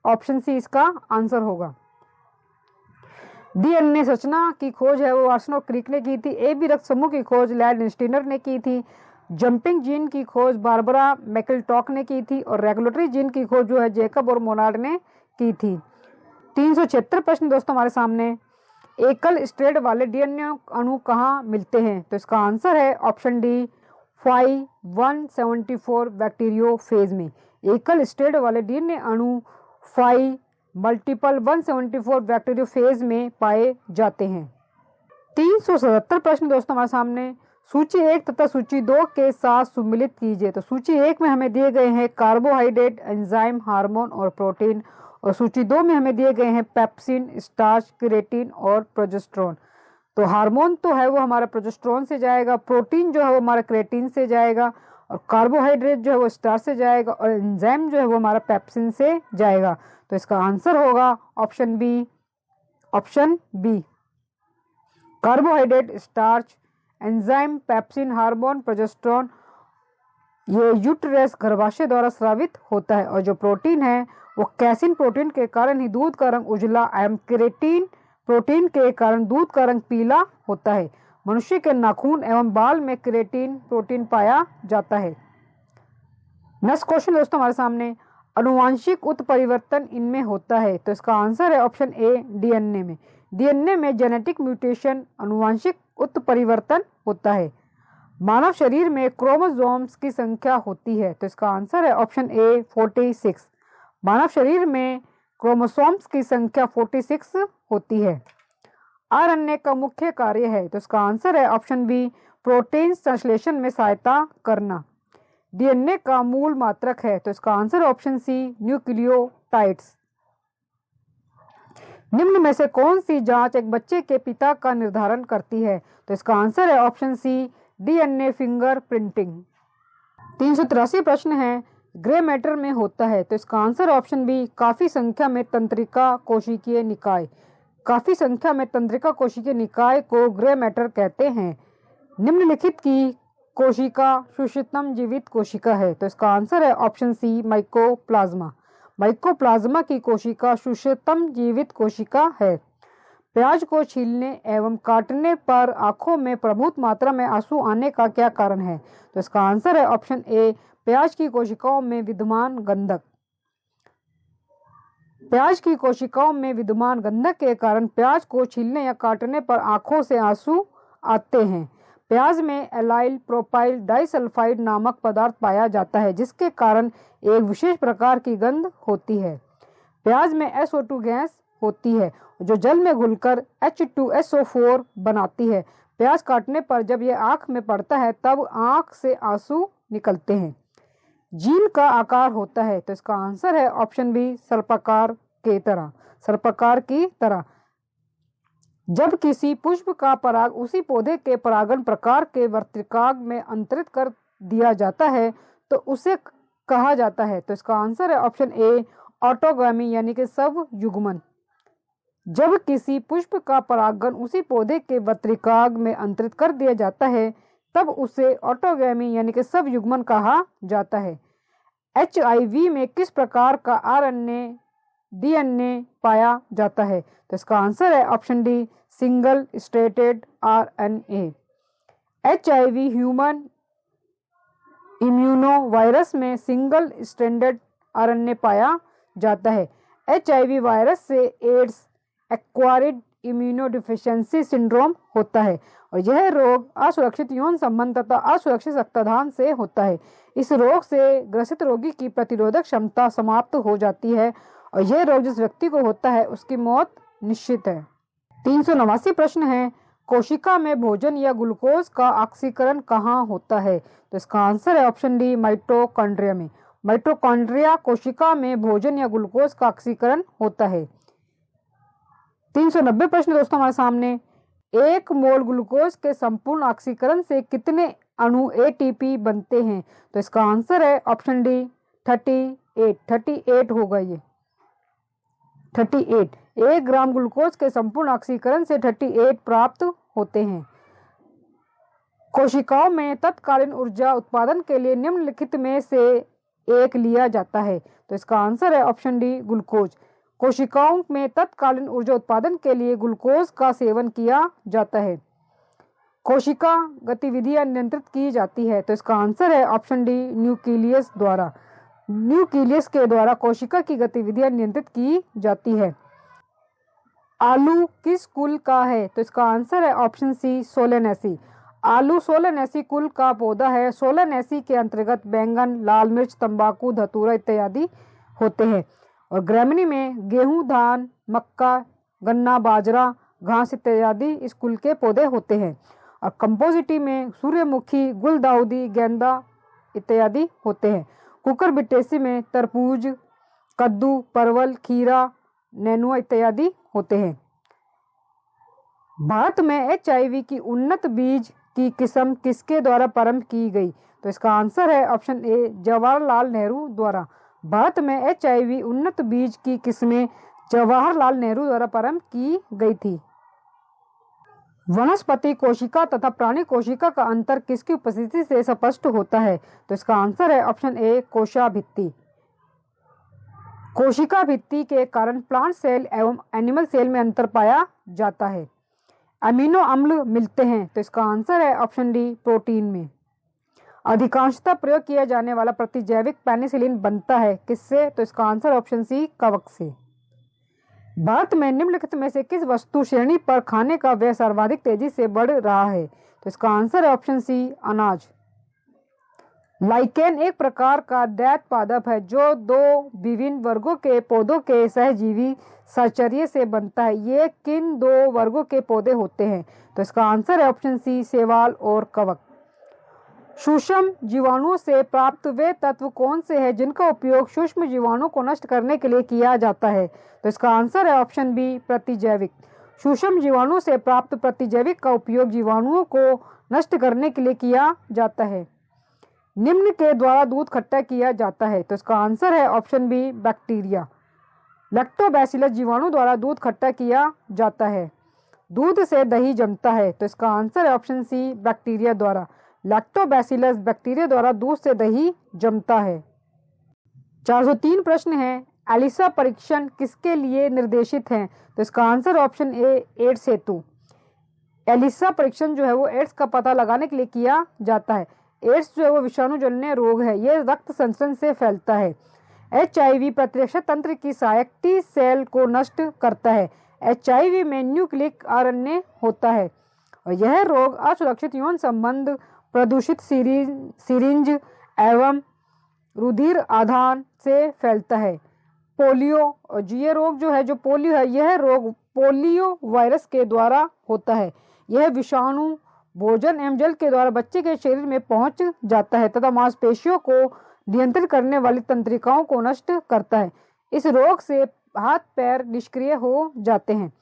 ऑप्शन सी इसका आंसर होगा। डीएनए संरचना की खोज है वो वाटसन और क्रिक ने की थी। एबी रक्त समूह की खोज लैंड स्टीनर ने की थी। जंपिंग जीन की खोज बारबरा मैकिलटॉक ने की थी और रेगुलेटरी जीन की खोज जो है जेकब और मोनार्ड ने की थी। 376 प्रश्न दोस्तों हमारे सामने। एकल स्ट्रैंड वाले डीएनए अणु कहाँ मिलते हैं, तो इसका आंसर है ऑप्शन डी 5-174 बैक्टीरियोफेज में। एकल स्ट्रैंड वाले डीएनए अणु 5-174 बैक्टीरियोफेज में पाए जाते हैं। 377 प्रश्न दोस्तों हमारे सामने। सूची 1 तथा सूची 2 के साथ सम्मिलित कीजिए। तो सूची 1 में हमें दिए गए हैं कार्बोहाइड्रेट, एंजाइम, हार्मोन और प्रोटीन और सूची 2 में हमें दिए गए हैं पेप्सिन, स्टार्च, क्रिएटिन और प्रोजेस्टेरोन। तो हार्मोन तो है वो हमारा प्रोजेस्टेरोन से जाएगा, प्रोटीन जो है वो हमारा क्रिएटिन से जाएगा और कार्बोहाइड्रेट जो है वो स्टार्च से जाएगा और एंजाइम जो है वो हमारा पेप्सिन से जाएगा। तो इसका आंसर होगा option B. Option B carbohydrate, starch, enzyme, pepsin, hormone, progesterone ये यूट्रस गर्भाशय द्वारा स्रावित होता है और जो प्रोटीन है वो कैसिन प्रोटीन के कारण ही दूध का रंग उजला एवं क्रिएटिन प्रोटीन के कारण दूध का रंग पीला होता है। मनुष्य के नाखून एवं बाल में क्रिएटिन प्रोटीन पाया जाता है। नेक्स्ट क्वेश्चन दोस्तों हमारे सामने। अनुवांशिक उत्परिवर्तन इनमें होता है, तो इसका आंसर है ऑप्शन ए डीएनए में। डीएनए में जेनेटिक म्यूटेशन अनुवांशिक उत्परिवर्तन होता है। मानव शरीर में क्रोमोसोम्स की संख्या होती है, तो इसका आंसर है ऑप्शन ए 46। मानव शरीर में क्रोमोसोम्स की संख्या 46 होती है। आरएनए का मुख्य कार्य है, तो इसका आंसर है ऑप्शन बी प्रोटीन संश्लेषण में सहायता करना। डीएनए का मूल मात्रक है, तो इसका आंसर ऑप्शन सी न्यूक्लियोटाइड्स। निम्न में से कौन सी जांच एक बच्चे के पिता का निर्धारण करती है, तो इसका आंसर है option C DNA finger printing. 383 प्रश्न है। ग्रे मैटर में होता है, तो इसका आंसर ऑप्शन बी काफी संख्या में तंत्रिका कोशिकीय निकाय। काफी संख्या में तंत्रिका कोशिकीय निकाय को ग्रे मैटर कहते हैं। निम्नलिखित की कोशिका सूक्ष्मतम जीवित कोशिका है, तो इसका आंसर है ऑप्शन सी माइकोप्लाज्मा। माइकोप्लाज्मा की कोशिका सूक्ष्मतम जीवित कोशिका है। प्याज को छीलने एवं काटने पर आंखों में प्रभुत मात्रा में आंसू आने का क्या कारण है, तो इसका आंसर है ऑप्शन ए प्याज की कोशिकाओं में विद्यमान गंधक। प्याज की कोशिकाओं में विद्यमान गंधक के कारण प्याज को छीलने या काटने पर आंखों से आंसू आते हैं। प्याज में एलाइल प्रोपाइल डाइसल्फाइड नामक पदार्थ पाया जाता है जिसके कारण एक विशेष प्रकार की गंध होती है। प्याज में SO2 गैस होती है जो जल में घुलकर H2SO4 बनाती है। प्याज काटने पर जब यह आंख में पड़ता है तब आंख से आंसू निकलते हैं। जील का आकार होता है, तो इसका आंसर है ऑप्शन बी सर्पाकार की तरह। जब किसी पुष्प का पराग उसी पौधे के परागण प्रकार के वर्तिकाग्र में अंतरित कर दिया जाता है तो उसे कहा जाता है, तो इसका आंसर है ऑप्शन ए ऑटोगामी यानी कि स्वयुग्मन। जब किसी पुष्प का परागण उसी पौधे के वर्तिकाग्र में अंतरित कर दिया जाता है तब उसे ऑटोगामी यानी कि स्वयुग्मन कहा जाता है। HIV में किस प्रकार का RNA DNA पाया जाता है, तो इसका आंसर है option D single striated RNA। HIV human immuno virus में सिंगल स्ट्रैंडेड RNA पाया जाता है। HIV वायरस से एड्स एक्वायर्ड इम्यूनोडिफिशियंसी सिंड्रोम होता है और यह रोग असुरक्षित यौन संबंध तथा असुरक्षित रक्तदान से होता है। इस रोग से ग्रसित रोगी की प्रतिरोधक क्षमता समाप्त हो जाती है और यह रोग जिस व्यक्ति को होता है उसकी मौत निश्चित है। 389 प्रश्न है, कोशिका में भोजन या ग्लूकोज का ऑक्सीकरण कहाँ होता है, तो इसका आंसर है ऑप्शन डी माइटोकॉन्ड्रिया में। माइटोकॉन्ड्रिया कोशिका में भोजन या ग्लूकोज का ऑक्सीकरण होता है। 390 प्रश्न दोस्तों हमारे सामने, 1 मोल ग्लूकोज के संपूर्ण ऑक्सीकरण से कितने अणु ATP बनते हैं, तो इसका आंसर है ऑप्शन डी 38 होगा ये 38। 1 ग्राम ग्लूकोज के संपूर्ण ऑक्सीकरण से 38 प्राप्त होते हैं। कोशिकाओं में तत्कालीन ऊर्जा उत्पादन के लिए निम्नलिखित में से एक लिया जाता है, तो इसका आंसर है ऑप्शन डी ग्लूकोज। कोशिकाओं में तत्कालीन ऊर्जा उत्पादन के लिए ग्लूकोज का सेवन किया जाता है। कोशिका गतिविधियां नियंत्रित की जाती है, तो इसका आंसर है ऑप्शन डी न्यूक्लियस द्वारा। न्यूक्लियस के द्वारा कोशिका की गतिविधियां नियंत्रित की जाती है। आलू किस कुल का है, तो इसका आंसर है ऑप्शन सी सोलेनेसी। आलू सोलेनेसी कुल का पौधा है। सोलेनेसी के अंतर्गत बैंगन, लाल मिर्च, तंबाकू, धतूरा इत्यादि होते हैं और ग्रामीणी में गेहूं, धान, मक्का, गन्ना, बाजरा, घास इत्यादि इस कुल के पौधे होते हैं और कंपोजिटी में सूर्यमुखी, गुलदाउदी, गेंदा इत्यादि होते हैं। कुकुरबिटेसी में तरबूज, कद्दू, परवल, खीरा, नेनुआ इत्यादि होते हैं। भारत में HIV की उन्नत बीज की किस्म किसके द्वारा प्रारंभ की गई, तो इसका आंसर है ऑप्शन ए जवाहरलाल नेहरू द्वारा। भारत में HIV उन्नत बीज की किस्में जवाहरलाल नेहरू द्वारा प्रारंभ की गई थी। वनस्पति कोशिका तथा प्राणी कोशिका का अंतर किसकी उपस्थिति से स्पष्ट होता है, तो इसका आंसर है ऑप्शन ए कोशाभित्ति। कोशिका भित्ति के कारण प्लांट सेल एवं एनिमल सेल में अंतर पाया जाता है। अमीनो अम्ल मिलते हैं, तो इसका आंसर है ऑप्शन डी प्रोटीन में। अधिकांशतः प्रयोग किया जाने वाला प्रतिजैविक पेनिसिलिन बनता है किससे, तो इसका आंसर ऑप्शन सी कवक से। भारत में निम्नलिखित में से किस वस्तु श्रेणी पर खाने का व्यय सर्वाधिक तेजी से बढ़ रहा है, तो इसका आंसर है ऑप्शन सी अनाज। लाइकेन एक प्रकार का दैत्य पादप है जो 2 विभिन्न वर्गों के पौधों के सहजीवी साहचर्य से बनता है। ये किन 2 वर्गों के पौधे होते हैं, तो इसका आंसर है ऑप्शन सी शैवाल और कवक। सूक्ष्म जीवाणुओं से प्राप्त वे तत्व कौन से हैं जिनका उपयोग सूक्ष्म जीवाणुओं को नष्ट करने के लिए किया जाता है, तो इसका आंसर है ऑप्शन बी प्रतिजैविक। सूक्ष्म जीवाणुओं से प्राप्त प्रतिजैविक का उपयोग जीवाणुओं को नष्ट करने के लिए किया जाता है। निम्न के द्वारा दूध खट्टा किया जाता है, तो इसका आंसर है ऑप्शन बी बैक्टीरिया। लैक्टोबैसिलस जीवाणु द्वारा दूध खट्टा किया जाता है। दूध से दही जमता है, तो इसका आंसर है ऑप्शन सी बैक्टीरिया द्वारा। लैक्टोबैसिलस बैक्टीरिया द्वारा दूध से दही जमता है। 403 प्रश्न है, एलिसा परीक्षण किसके लिए निर्देशित है, तो इसका आंसर ऑप्शन ए एड्स हेतु। एलिसा परीक्षण जो है वो एड्स का पता लगाने के लिए किया जाता है। एड्स जो है वो विषाणु जन्य रोग है, ये रक्त संचरण से फैलता है। HIV प्रतिरक्षा तंत्र की सहायक T सेल को नष्ट करता है। HIV में न्यूक्लिक RNA होता है और यह रोग असुरक्षित यौन संबंध, प्रदूषित सिरिंज एवं रुधिर आधान से फैलता है। पोलियो, और ये रोग जो है, जो पोलियो है, यह रोग पोलियो वायरस के द्वारा होता है। यह विषाणु भोजन एवं जल के द्वारा बच्चे के शरीर में पहुंच जाता है तथा मांसपेशियों को नियंत्रित करने वाली तंत्रिकाओं को नष्ट करता है। इस रोग से हाथ पैर निष्क्रिय हो जाते हैं।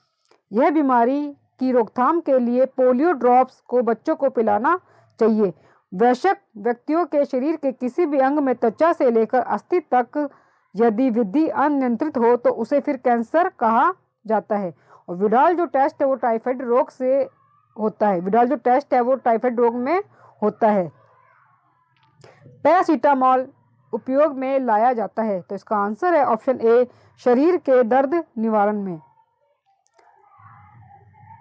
यह बीमारी की रोकथाम के लिए पोलियो ड्रॉप्स को बच्चों को पिलाना चाहिए। वयस्क व्यक्तियों के शरीर के किसी भी अंग में त्वचा से लेकर अस्थि तक यदि वृद्धि अनियंत्रित हो तो उसे फिर कैंसर कहा जाता है। और विडाल जो टेस्ट है वो टाइफाइड रोग से होता है। विडाल जो टेस्ट है वो टाइफाइड रोग में होता है। पैरासीटामोल उपयोग में लाया जाता है, तो इसका आंसर है ऑप्शन ए, शरीर के दर्द निवारण में।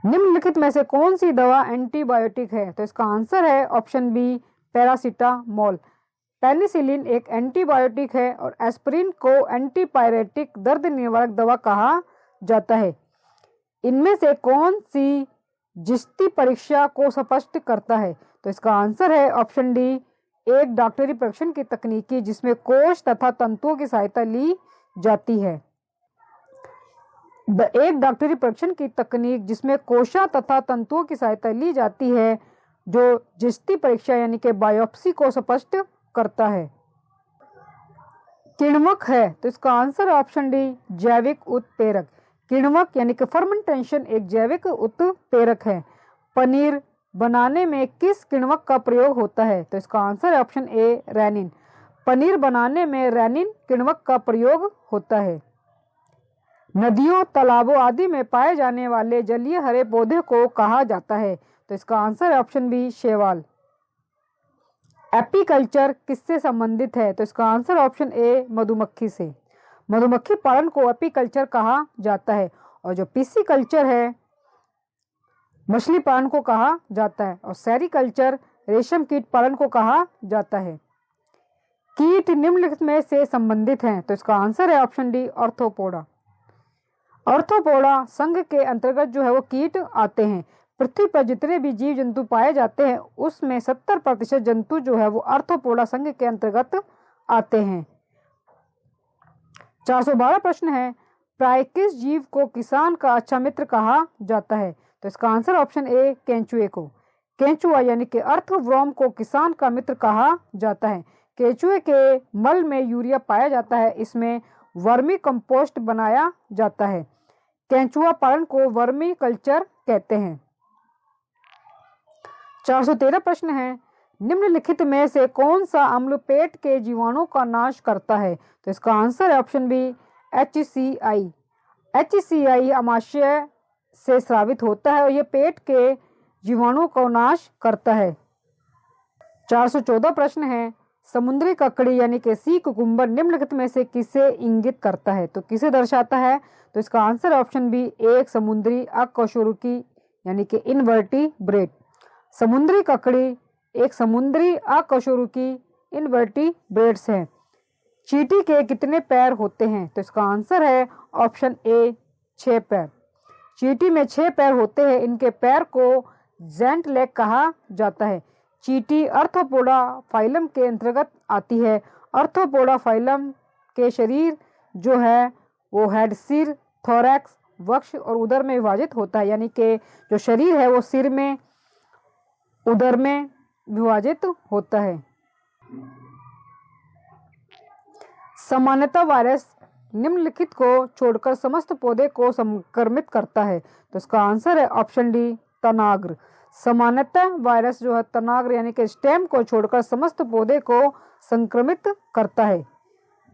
निम्नलिखित में से कौन सी दवा एंटीबायोटिक है? तो इसका आंसर है ऑप्शन बी, पैरासीटामोल। पेनिसिलिन एक एंटीबायोटिक है और एस्पिरिन को एंटीपायरेटिक दर्द निवारक दवा कहा जाता है। इनमें से कौन सी जिस्ती परीक्षा को स्पष्ट करता है? तो इसका आंसर है ऑप्शन डी, एक डॉक्टरी परीक्षण की तकनीकी जिसमें कोश तथा तंतुओं की सहायता ली जाती है। एक डॉक्टरी परीक्षण की तकनीक जिसमें कोशा तथा तंतुओं की सहायता ली जाती है, जो जिस्ती परीक्षा यानी कि बायोप्सी को स्पष्ट करता है। किण्वक है, तो इसका आंसर ऑप्शन डी, जैविक उत्प्रेरक। किण्वक यानी कि फर्मेंटेशन एक जैविक उत्प्रेरक है। पनीर बनाने में किस किण्वक का प्रयोग होता है? तो इसका आंसर है ऑप्शन ए, रेनिन। पनीर बनाने में रेनिन किण्वक का प्रयोग होता है। नदियों, तालाबों आदि में पाए जाने वाले जलीय हरे पौधे को कहा जाता है? तो इसका आंसर है ऑप्शन बी, शैवाल। एपीकल्चर किससे संबंधित है? तो इसका आंसर ऑप्शन ए, मधुमक्खी से। मधुमक्खी पालन को एपीकल्चर कहा जाता है। और जो पिसीकल्चर है, मछली पालन को कहा जाता है। और सेरीकल्चर रेशम कीट पालन को कहा जाता है। कीट निम्नलिखित में से संबंधित हैं? तो इसका आंसर है ऑप्शन डी, ऑर्थोपोडा। ऑर्थोपोडा संघ के अंतर्गत जो है वो कीट आते हैं। पृथ्वी पर जितने भी जीव जंतु पाए जाते हैं उसमें 70% जंतु जो है वो ऑर्थोपोडा संघ के अंतर्गत आते हैं। 412 प्रश्न है, प्राय किस जीव को किसान का अच्छा मित्र कहा जाता है? तो इसका आंसर ऑप्शन ए, केंचुए को। केंचुआ यानी कि अर्थवर्म को किसान का मित्र कहा जाता है। केंचुए के मल में यूरिया पाया जाता है, इसमें वर्मी कंपोस्ट बनाया जाता है। केंचुआ पालन को वर्मी कल्चर कहते हैं। 413 प्रश्न है, निम्नलिखित में से कौन सा अम्ल पेट के जीवाणु का नाश करता है? तो इसका आंसर है ऑप्शन बी, HCI। HCI अमाशय से स्रावित होता है और यह पेट के जीवाणु को नाश करता है। 414 प्रश्न है, समुद्री ककड़ी यानी कि सी कुकुम्बर निम्नलिखित में से किसे इंगित करता है? तो किसे दर्शाता है? तो इसका आंसर ऑप्शन बी, एक समुद्री अकशेरुकी यानी कि इनवर्टिब्रेट। समुद्री ककड़ी एक समुद्री अकशेरुकी इनवर्टिब्रेट्स है। चींटी के कितने पैर होते हैं? तो इसका आंसर है ऑप्शन ए, 6 पैर। चींटी में 6 पैर होते हैं। इनके पैर को जेंट लेग कहा जाता है। चींटी आर्थ्रोपोडा फाइलम के अंतर्गत आती है। आर्थ्रोपोडा फाइलम के शरीर जो है वो हेड, सिर, थोरैक्स, वक्ष और उदर में विभाजित होता है, यानी कि जो शरीर है वो सिर में, उदर में विभाजित होता है। सामान्यतः वायरस निम्नलिखित को छोड़कर समस्त पौधे को संक्रमित करता है? तो इसका आंसर है ऑप्शन डी, तनाग्र। सामान्यतः वायरस जो है तनाग्र यानी कि स्टेम को छोड़कर समस्त पौधे को संक्रमित करता है।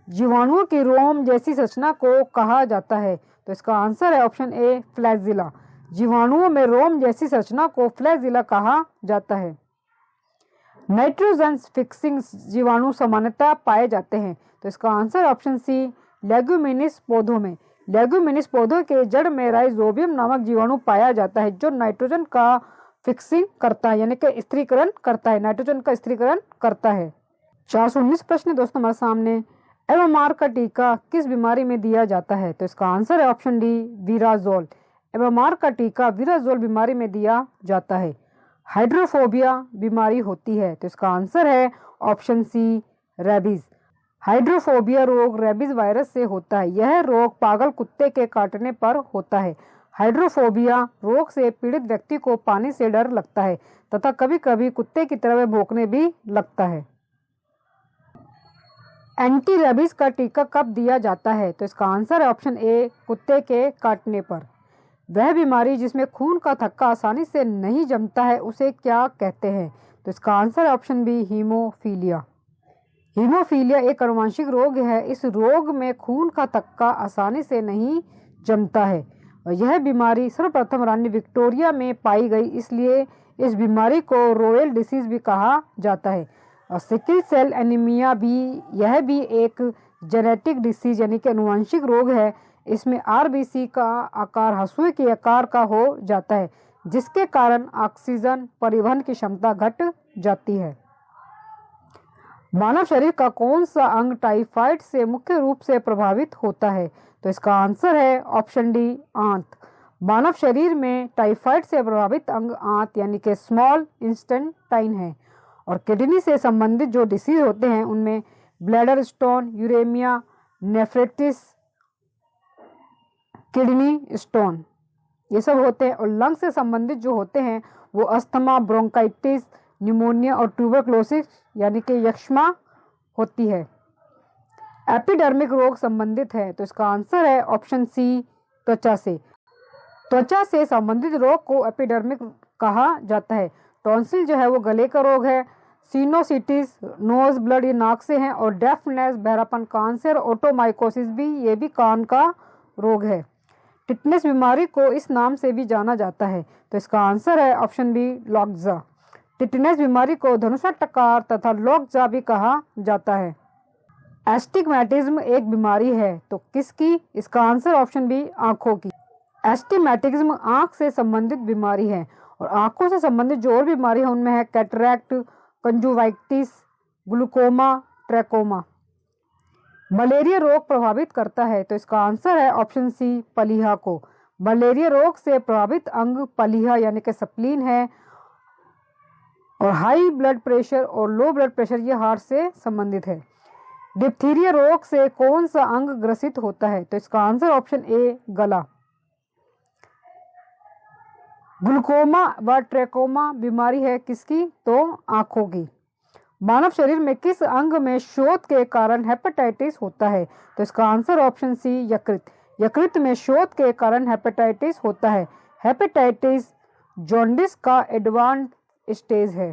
जीवाणुओं की रोम जैसी संरचना को कहा जाता है? तो इसका आंसर है ऑप्शन ए, फ्लैजिला। जीवाणुओं में रोम जैसी संरचना को फ्लैजिला कहा जाता है। नाइट्रोजन फिक्सिंग जीवाणु सामान्यतः पाए जाते हैं? तो इसका आंसर ऑप्शन सी, लेग्यूमिनिस पौधों में। लेग्यूमिनिस पौधों के जड़ में राइजोबियम नामक जीवाणु पाया जाता है जो नाइट्रोजन का फिक्सिंग करता है, यानी कि स्थिरीकरण करता है, नाइट्रोजन का स्थिरीकरण करता है। 419 प्रश्न दोस्तों हमारे सामने, एमएमआर का टीका किस बीमारी में दिया जाता है? तो इसका आंसर है ऑप्शन डी, वीराजोल। MMR का टीका विराजोल बीमारी में दिया जाता है। हाइड्रोफोबिया बीमारी होती है, तो इसका आंसर है ऑप्शन सी रेबीज। हाइड्रोफोबिया रोग रेबीज वायरस से होता है। यह रोग पागल कुत्ते के काटने पर होता है। हाइड्रोफोबिया रोग से पीड़ित व्यक्ति को पानी से डर लगता है तथा कभी कभी कुत्ते की तरह भौंकने भी लगता है। एंटी रेबीज का टीका कब दिया जाता है? तो इसका आंसर है ऑप्शन ए कुत्ते के काटने पर। वह बीमारी जिसमें खून का थक्का आसानी से नहीं जमता है उसे क्या कहते हैं? तो इसका आंसर है ऑप्शन बी हीमोफीलिया। हीमोफीलिया एक आनुवंशिक रोग है। इस रोग में खून का थक्का आसानी से नहीं जमता है और यह बीमारी सर्वप्रथम रानी विक्टोरिया में पाई गई, इसलिए इस बीमारी को रॉयल डिसीज भी कहा जाता है। और सिकल सेल एनीमिया भी, यह भी एक जेनेटिक डिसीज यानी कि आनुवंशिक रोग है। इसमें आरबीसी का आकार हंसुए के आकार का हो जाता है, जिसके कारण ऑक्सीजन परिवहन की क्षमता घट जाती है। मानव शरीर का कौन सा अंग टाइफाइड से मुख्य रूप से प्रभावित होता है? तो इसका आंसर है ऑप्शन डी आंत। मानव शरीर में टाइफाइड से प्रभावित अंग आंत यानी कि स्मॉल इंटेस्टाइन है। और किडनी से संबंधित जो डिसीज होते हैं उनमें bladder stone, uremia, nephritis, kidney stone, ये सब होते हैं। और लंग से संबंधित जो होते हैं वो अस्थमा, ब्रोंकाइटिस, निमोनिया और ट्यूबरक्लोसिस यानी कि यक्ष्मा होती है। एपिडर्मिक रोग संबंधित है, तो इसका आंसर है ऑप्शन सी त्वचा से। त्वचा से संबंधित रोग को एपिडर्मिक कहा जाता है। टॉन्सिल जो है वो गले का रोग है। सिनोसिटिस, नोज ब्लड ये नाक से है। और डेफनेस, बहरापन, कैंसर, ओटोमाइकोसिस भी ये भी कान का रोग है। टिटनेस बीमारी को इस नाम से भी जाना जाता है, तो इसका आंसर है ऑप्शन बी लॉकजा। टिटनेस बीमारी को धनुषा टकार तथा लॉकजा भी कहा जाता है। एस्टिग्मेटिज्म एक बीमारी है, तो किसकी? इसका आंसर ऑप्शन बी आंखों की। एस्टिग्मेटिज्म आंख से संबंधित बीमारी है। और आंखों से संबंधित जो और बीमारी है उनमें है कैटरैक्ट, कंजुंक्टिविटिस, ग्लूकोमा, ट्रैकोमा। मलेरिया रोग प्रभावित करता है, तो इसका आंसर है ऑप्शन सी पलीहा को। मलेरिया रोग से प्रभावित अंग पलीहा यानी कि स्प्लीन है। और हाई ब्लड प्रेशर और लो ब्लड प्रेशर ये हार्ट से संबंधित है। डिप्थीरिया रोग से कौन सा अंग ग्रसित होता है? तो इसका आंसर ऑप्शन ए गला। ग्लूकोमा व ट्रैकोमा बीमारी है किसकी? तो आंखों की। मानव शरीर में किस अंग में शोथ के कारण हेपेटाइटिस होता है? तो इसका आंसर ऑप्शन सी यकृत। यकृत में शोथ के कारण हेपेटाइटिस होता है। हेपेटाइटिस जॉन्डिस का एडवांस स्टेज है।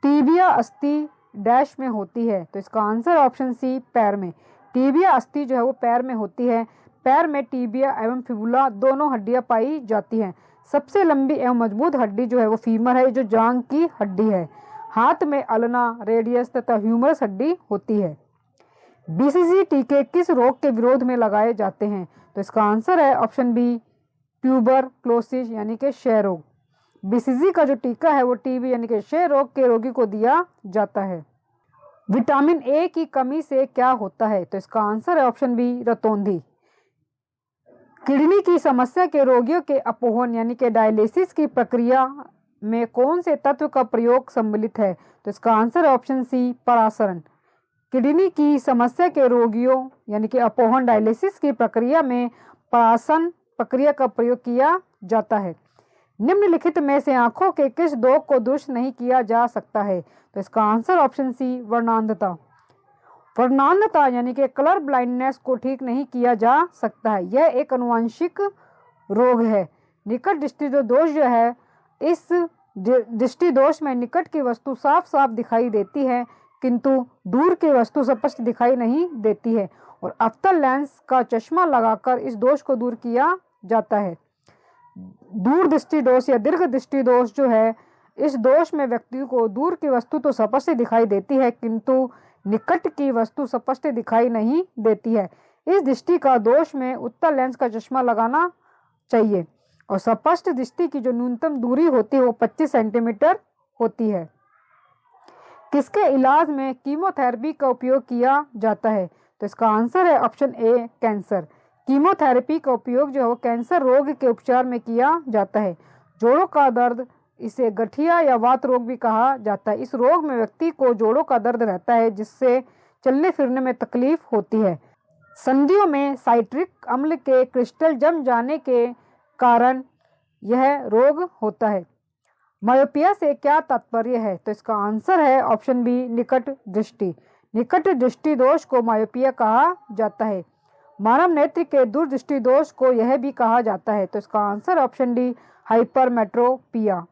टीबिया अस्थि डैश में होती है, तो इसका आंसर ऑप्शन सी पैर में। टीबिया अस्थि जो है वो पैर में होती है। पैर में टीबिया एवं फिबुला दोनों हड्डियां पाई जाती हैं। सबसे लंबी एवं मजबूत हड्डी जो है वो फीमर है, जो जांघ की हड्डी है। हाथ में अल्ना, रेडियस तथा ह्यूमरस हड्डी होती है। बीसीजी टीके किस रोग के विरोध में लगाए जाते हैं? तो इसका आंसर है ऑप्शन बी ट्यूबरक्लोसिस यानी कि क्षय रोग। बीसीजी का जो टीका है वो टीबी यानी कि क्षय रोग के रोगी को दिया जाता है। विटामिन ए की कमी से क्या होता है? तो इसका आंसर है ऑप्शन बी रतौंधी। किडनी की समस्या के रोगियों के अपोहन यानी कि डायलिसिस की प्रक्रिया में कौन से तत्व का प्रयोग सम्मिलित है? तो इसका आंसर है ऑप्शन सी परासरण। किडनी की समस्या के रोगियों यानी कि अपोहन डायलिसिस की प्रक्रिया में परासरण प्रक्रिया का प्रयोग किया जाता है। निम्नलिखित में से आंखों के किस दोष को दुरुस्त नहीं किया जा सकता है? तो इसका आंसर ऑप्शन सी वर्णांधता। वर्णांधता यानी कि कलर ब्लाइंडनेस को ठीक नहीं किया जा सकता है। यह एक आनुवंशिक रोग है। निकट दृष्टि दोष जो है, इस दृष्टि दोष में निकट की वस्तु साफ साफ दिखाई देती है किंतु दूर की वस्तु स्पष्ट दिखाई नहीं देती है। और अवतल लेंस का चश्मा लगाकर इस दोष को दूर किया जाता है। दूर दृष्टि दोष या दीर्घ दृष्टि दोष जो है, इस दोष में व्यक्ति को दूर की वस्तु तो स्पष्ट दिखाई देती है किंतु निकट की वस्तु स्पष्ट दिखाई नहीं देती है। इस दृष्टि का दोष में उत्तल लेंस का चश्मा लगाना चाहिए। और स्पष्ट दृष्टि की जो न्यूनतम दूरी होती है वो 25 सेंटीमीटर होती है। किसके इलाज में कीमोथेरेपी का उपयोग किया जाता है? तो इसका आंसर है ऑप्शन ए कैंसर। कीमोथेरेपी का उपयोग जो है वो कैंसर रोग के उपचार में किया जाता है। जोड़ों का दर्द, इसे गठिया या वात रोग भी कहा जाता है। इस रोग में व्यक्ति को जोड़ों का दर्द रहता है जिससे चलने फिरने में तकलीफ होती है। संधियों में साइट्रिक अम्ल के क्रिस्टल जम जाने के कारण यह रोग होता है। मायोपिया से क्या तात्पर्य है? तो इसका आंसर है ऑप्शन बी, निकट दृष्टि। निकट दृष्टि दोष को मायोपिया कहा जाता है। मानव नेत्र के दूरदृष्टि दोष को यह भी कहा जाता है। तो इसका आंसर ऑप्शन डी, हाइपरमेट्रोपिया।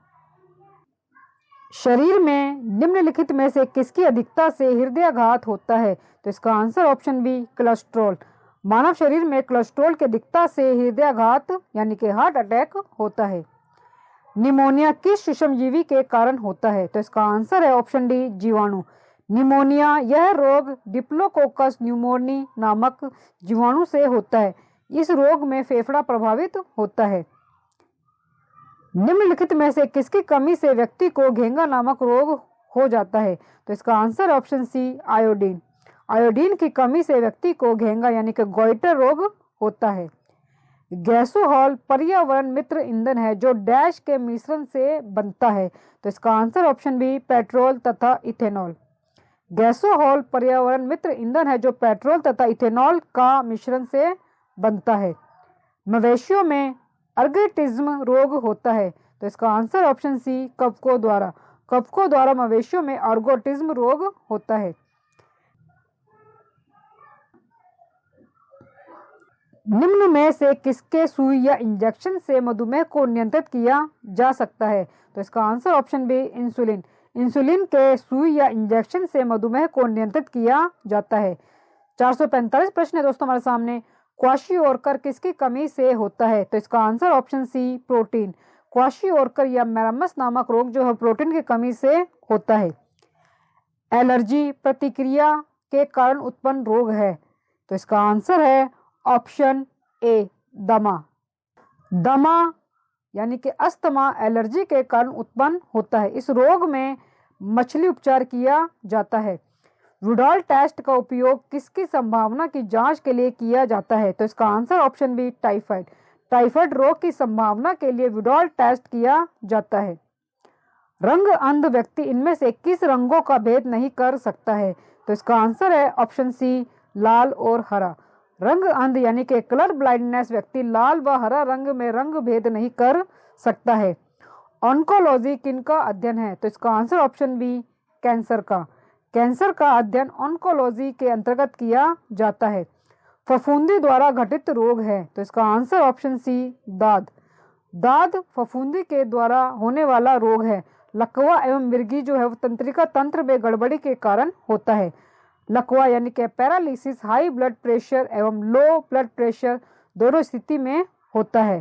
शरीर में निम्नलिखित में से किसकी अधिकता से हृदयाघात होता है? तो इसका आंसर ऑप्शन बी, कोलेस्ट्रॉल। मानव शरीर में कोलेस्ट्रॉल की अधिकता से हृदयाघात यानी कि हार्ट अटैक होता है। निमोनिया किस सूक्ष्मजीवी के कारण होता है? तो इसका आंसर है ऑप्शन डी, जीवाणु। निमोनिया यह रोग डिप्लोकोकस न्यूमोनी नामक जीवाणु से होता है। इस रोग में फेफड़ा प्रभावित होता है। निम्नलिखित में से किसकी कमी से व्यक्ति को घेंगा नामक रोग हो जाता है? तो इसका answer option C, iodine. Iodine की कमी से व्यक्ति को घेंगा यानी कि गोइटर रोग होता है। गैसोहॉल पर्यावरण मित्र ईंधन है जो डैश के मिश्रण से बनता है। तो इसका आंसर ऑप्शन बी, पेट्रोल तथा इथेनॉल। गैसोहॉल पर्यावरण मित्र ईंधन है जो पेट्रोल तथा इथेनॉल का मिश्रण से बनता है। मवेशियों में अर्गेटिज्म रोग होता है। तो इसका आंसर ऑप्शन सी, कवकों द्वारा। कवकों द्वारा मवेशियों में अर्गोटिज्म रोग होता है। निम्न में से किसके सुई या इंजेक्शन से मधुमेह को नियंत्रित किया जा सकता है? तो इसका answer option B, insulin. Insulin के सुई या इंजेक्शन से मधुमेह को नियंत्रित किया जाता है। 445 प्रश्न है दोस्तों हमारे सामने। क्वाशियोरकर किसकी कमी से होता है? तो इसका answer option C, protein. Kwashiorkor या मैरामस नामक रोग जो है प्रोटीन की कमी से होता है। एलर्जी प्रतिक्रिया के कारण उत्पन्न रोग है। तो इसका आंसर है ऑप्शन ए, दमा। दमा यानी कि अस्थमा एलर्जी के कारण उत्पन्न होता है। इस रोग में मछली उपचार किया जाता है। रुडॉल टेस्ट का उपयोग किसकी संभावना की जांच के लिए किया जाता है? तो इसका answer option B, typhoid. Typhoid रोग की संभावना के लिए रुडॉल टेस्ट किया जाता है। रंग अंध व्यक्ति इनमें से किस रंगों का भेद नहीं कर सकता है? तो इसका आंसर है ऑप्शन सी, लाल और हरा। रंग अंध यानी कि कलर ब्लाइंडनेस व्यक्ति लाल व हरा रंग में रंग भेद नहीं कर सकता है। ऑन्कोलॉजी किनका अध्ययन है? तो इसका आंसर ऑप्शन बी, कैंसर का। कैंसर का अध्ययन ऑन्कोलॉजी के अंतर्गत किया जाता है। फफूंदी द्वारा घटित रोग है। तो इसका आंसर ऑप्शन सी, दाद। दाद फफूंदी के द्वारा होने वाला रोग है। लकवा एवं मिर्गी जो है वो तंत्रिका तंत्र में गड़बड़ी के कारण होता है। लकवा यानी कि पैरालिसिस हाई ब्लड प्रेशर एवं लो ब्लड प्रेशर दोनों स्थिति में होता है।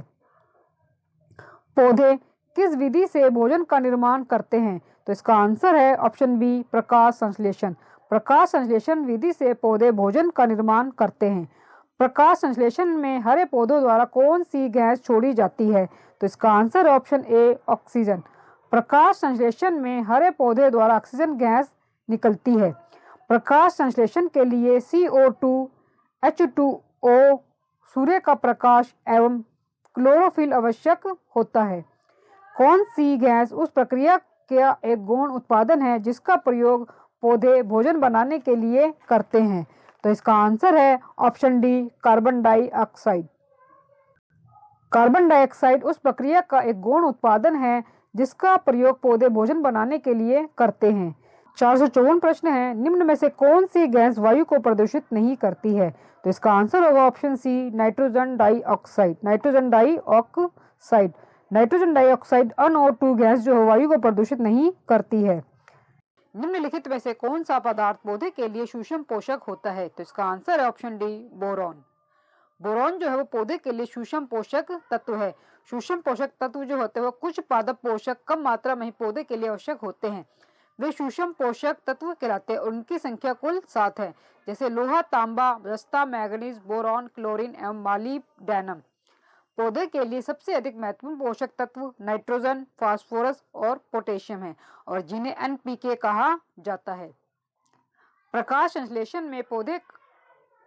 पौधे किस विधि से भोजन का निर्माण करते हैं? तो इसका आंसर है ऑप्शन बी, प्रकाश संश्लेषण। प्रकाश संश्लेषण विधि से पौधे भोजन का निर्माण करते हैं। प्रकाश संश्लेषण में हरे पौधों द्वारा कौन सी गैस छोड़ी जाती है? तो इसका आंसर है ऑप्शन ए, ऑक्सीजन। प्रकाश संश्लेषण में हरे पौधे द्वारा ऑक्सीजन गैस निकलती है। प्रकाश संश्लेषण के लिए CO2, H2O, सूर्य का प्रकाश एवं क्लोरोफिल आवश्यक होता है। कौन सी गैस उस प्रक्रिया का एक गौण उत्पादन है जिसका प्रयोग पौधे भोजन बनाने के लिए करते हैं? तो इसका आंसर है option D, carbon dioxide. Carbon dioxide उस प्रक्रिया का एक गौण उत्पादन है जिसका प्रयोग पौधे भोजन बनाने के लिए करते हैं। 454 प्रश्न है। निम्न में से कौन सी गैस वायु को प्रदूषित नहीं करती है? तो इसका आंसर होगा option C, nitrogen dioxide. Nitrogen dioxide nitrogen dioxide NO2 gas जो है वायु को प्रदूषित नहीं करती है। निम्नलिखित में से कौन सा पदार्थ पौधे के लिए सूक्ष्म पोषक होता है? तो इसका आंसर है ऑप्शन डी, बोरॉन। बोरॉन जो है वो पौधे के लिए सूक्ष्म पोषक तत्व है। सूक्ष्म पोषक तत्व जो होते हैं वो कुछ पादप पोषक कम मात्रा में ही पौधे के लिए आवश्यक होते हैं, वे सूक्ष्म पोषक तत्व कहलाते हैं। उनकी संख्या कुल 7 है, जैसे लोहा, तांबा, जस्ता, मैग्नीज, बोरॉन, क्लोरीन एवं मालिब्डेनम। पौधे के लिए सबसे अधिक महत्वपूर्ण पोषक तत्व नाइट्रोजन, फास्फोरस और पोटेशियम है और जिन्हें NPK कहा जाता है। प्रकाश संश्लेषण में पौधे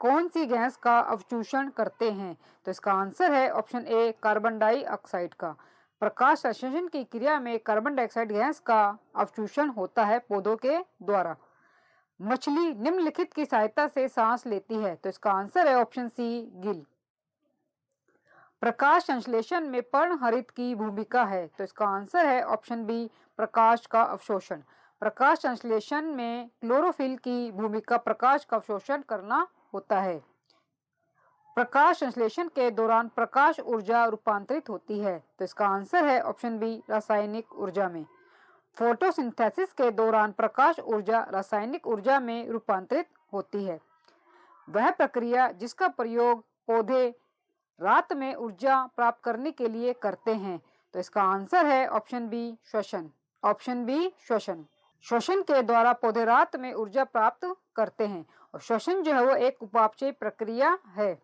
कौन सी गैस का अवशोषण करते हैं? तो इसका आंसर है ऑप्शन ए कार्बन डाइऑक्साइड का। प्रकाश संश्लेषण की क्रिया में कार्बन डाइऑक्साइड गैस का अवशोषण होता है पौधों के द्वारा। मछली निम्नलिखित की सहायता से सांस लेती है। तो इसका आंसर है ऑप्शन सी गिल। प्रकाश संश्लेषण में पर्णहरित की भूमिका है। तो इसका आंसर है ऑप्शन बी प्रकाश का अवशोषण। प्रकाश संश्लेषण में क्लोरोफिल की भूमिका प्रकाश का अवशोषण करना होता है। प्रकाश संश्लेषण के दौरान प्रकाश ऊर्जा रूपांतरित होती है। तो इसका आंसर है ऑप्शन बी रासायनिक ऊर्जा में। फोटोसिंथेसिस के दौरान प्रकाश ऊर्जा रासायनिक ऊर्जा में रूपांतरित होती है। वह प्रक्रिया जिसका प्रयोग पौधे रात में ऊर्जा प्राप्त करने के लिए करते हैं। तो इसका आंसर है ऑप्शन बी श्वसन। ऑप्शन बी श्वसन। श्वसन के द्वारा पौधे रात में ऊर्जा प्राप्त करते हैं और श्वसन जो है वो एक उपापचयी प्रक्रिया है।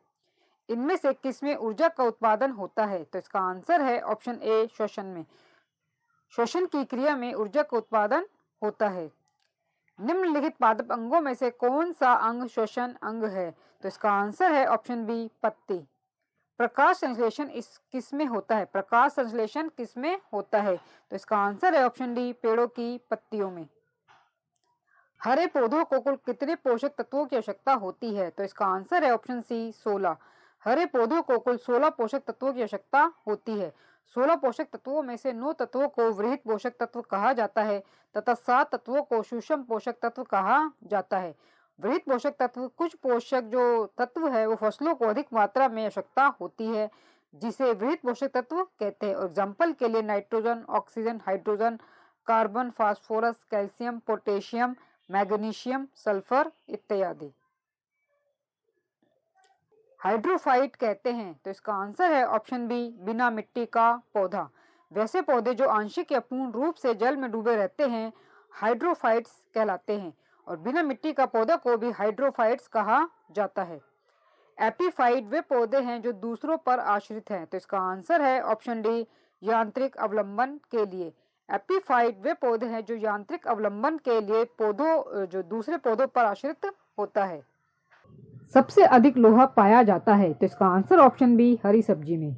इनमें से किसमें ऊर्जा का उत्पादन होता है? तो इसका आंसर है ऑप्शन ए श्वसन में। श्वसन की क्रिया में ऊर्जा का उत्पादन होता है। निम्नलिखित पादप अंगों में से कौन सा अंग श्वसन अंग है? तो इसका आंसर है ऑप्शन बी पत्ती। प्रकाश संश्लेषण किसमें होता है? प्रकाश संश्लेषण किसमें होता है? तो इसका आंसर है ऑप्शन डी पेड़ों की पत्तियों में। हरे पौधों को कुल कितने पोषक तत्वों की आवश्यकता होती है? तो इसका आंसर है ऑप्शन सी 16। हरे पौधों को कुल 16 पोषक तत्वों की आवश्यकता होती है। 16 पोषक तत्वों में से 9 तत्वों को वृहद पोषक तत्व कहा जाता है तथा 7 तत्वों को सूक्ष्म पोषक तत्व कहा जाता है। वृहद पोषक तत्व कुछ पोषक जो तत्व है वो फसलों को अधिक मात्रा में आवश्यकता होती है जिसे वृहद पोषक तत्व कहते हैं। एग्जाम्पल के लिए nitrogen, oxygen, hydrogen, carbon, phosphorus, calcium, potassium, magnesium, sulphur इत्यादि। हाइड्रोफाइट कहते हैं। तो इसका आंसर है ऑप्शन बी बिना मिट्टी का पौधा। वैसे पौधे जो आंशिक या पूर्ण रूप से जल में डूबे रहते हैं हाइड्रोफाइट्स कहलाते हैं और बिना मिट्टी का पौधा को भी हाइड्रोफाइट्स कहा जाता है। एपीफाइट वे पौधे हैं जो दूसरों पर आश्रित हैं। तो इसका आंसर है ऑप्शन डी यांत्रिक अवलंबन के लिए। एपीफाइट वे पौधे हैं जो यांत्रिक अवलंबन के लिए पौधों जो दूसरे पौधों पर आश्रित होता है। सबसे अधिक लोहा पाया जाता है। तो इसका आंसर ऑप्शन बी हरी सब्जी में।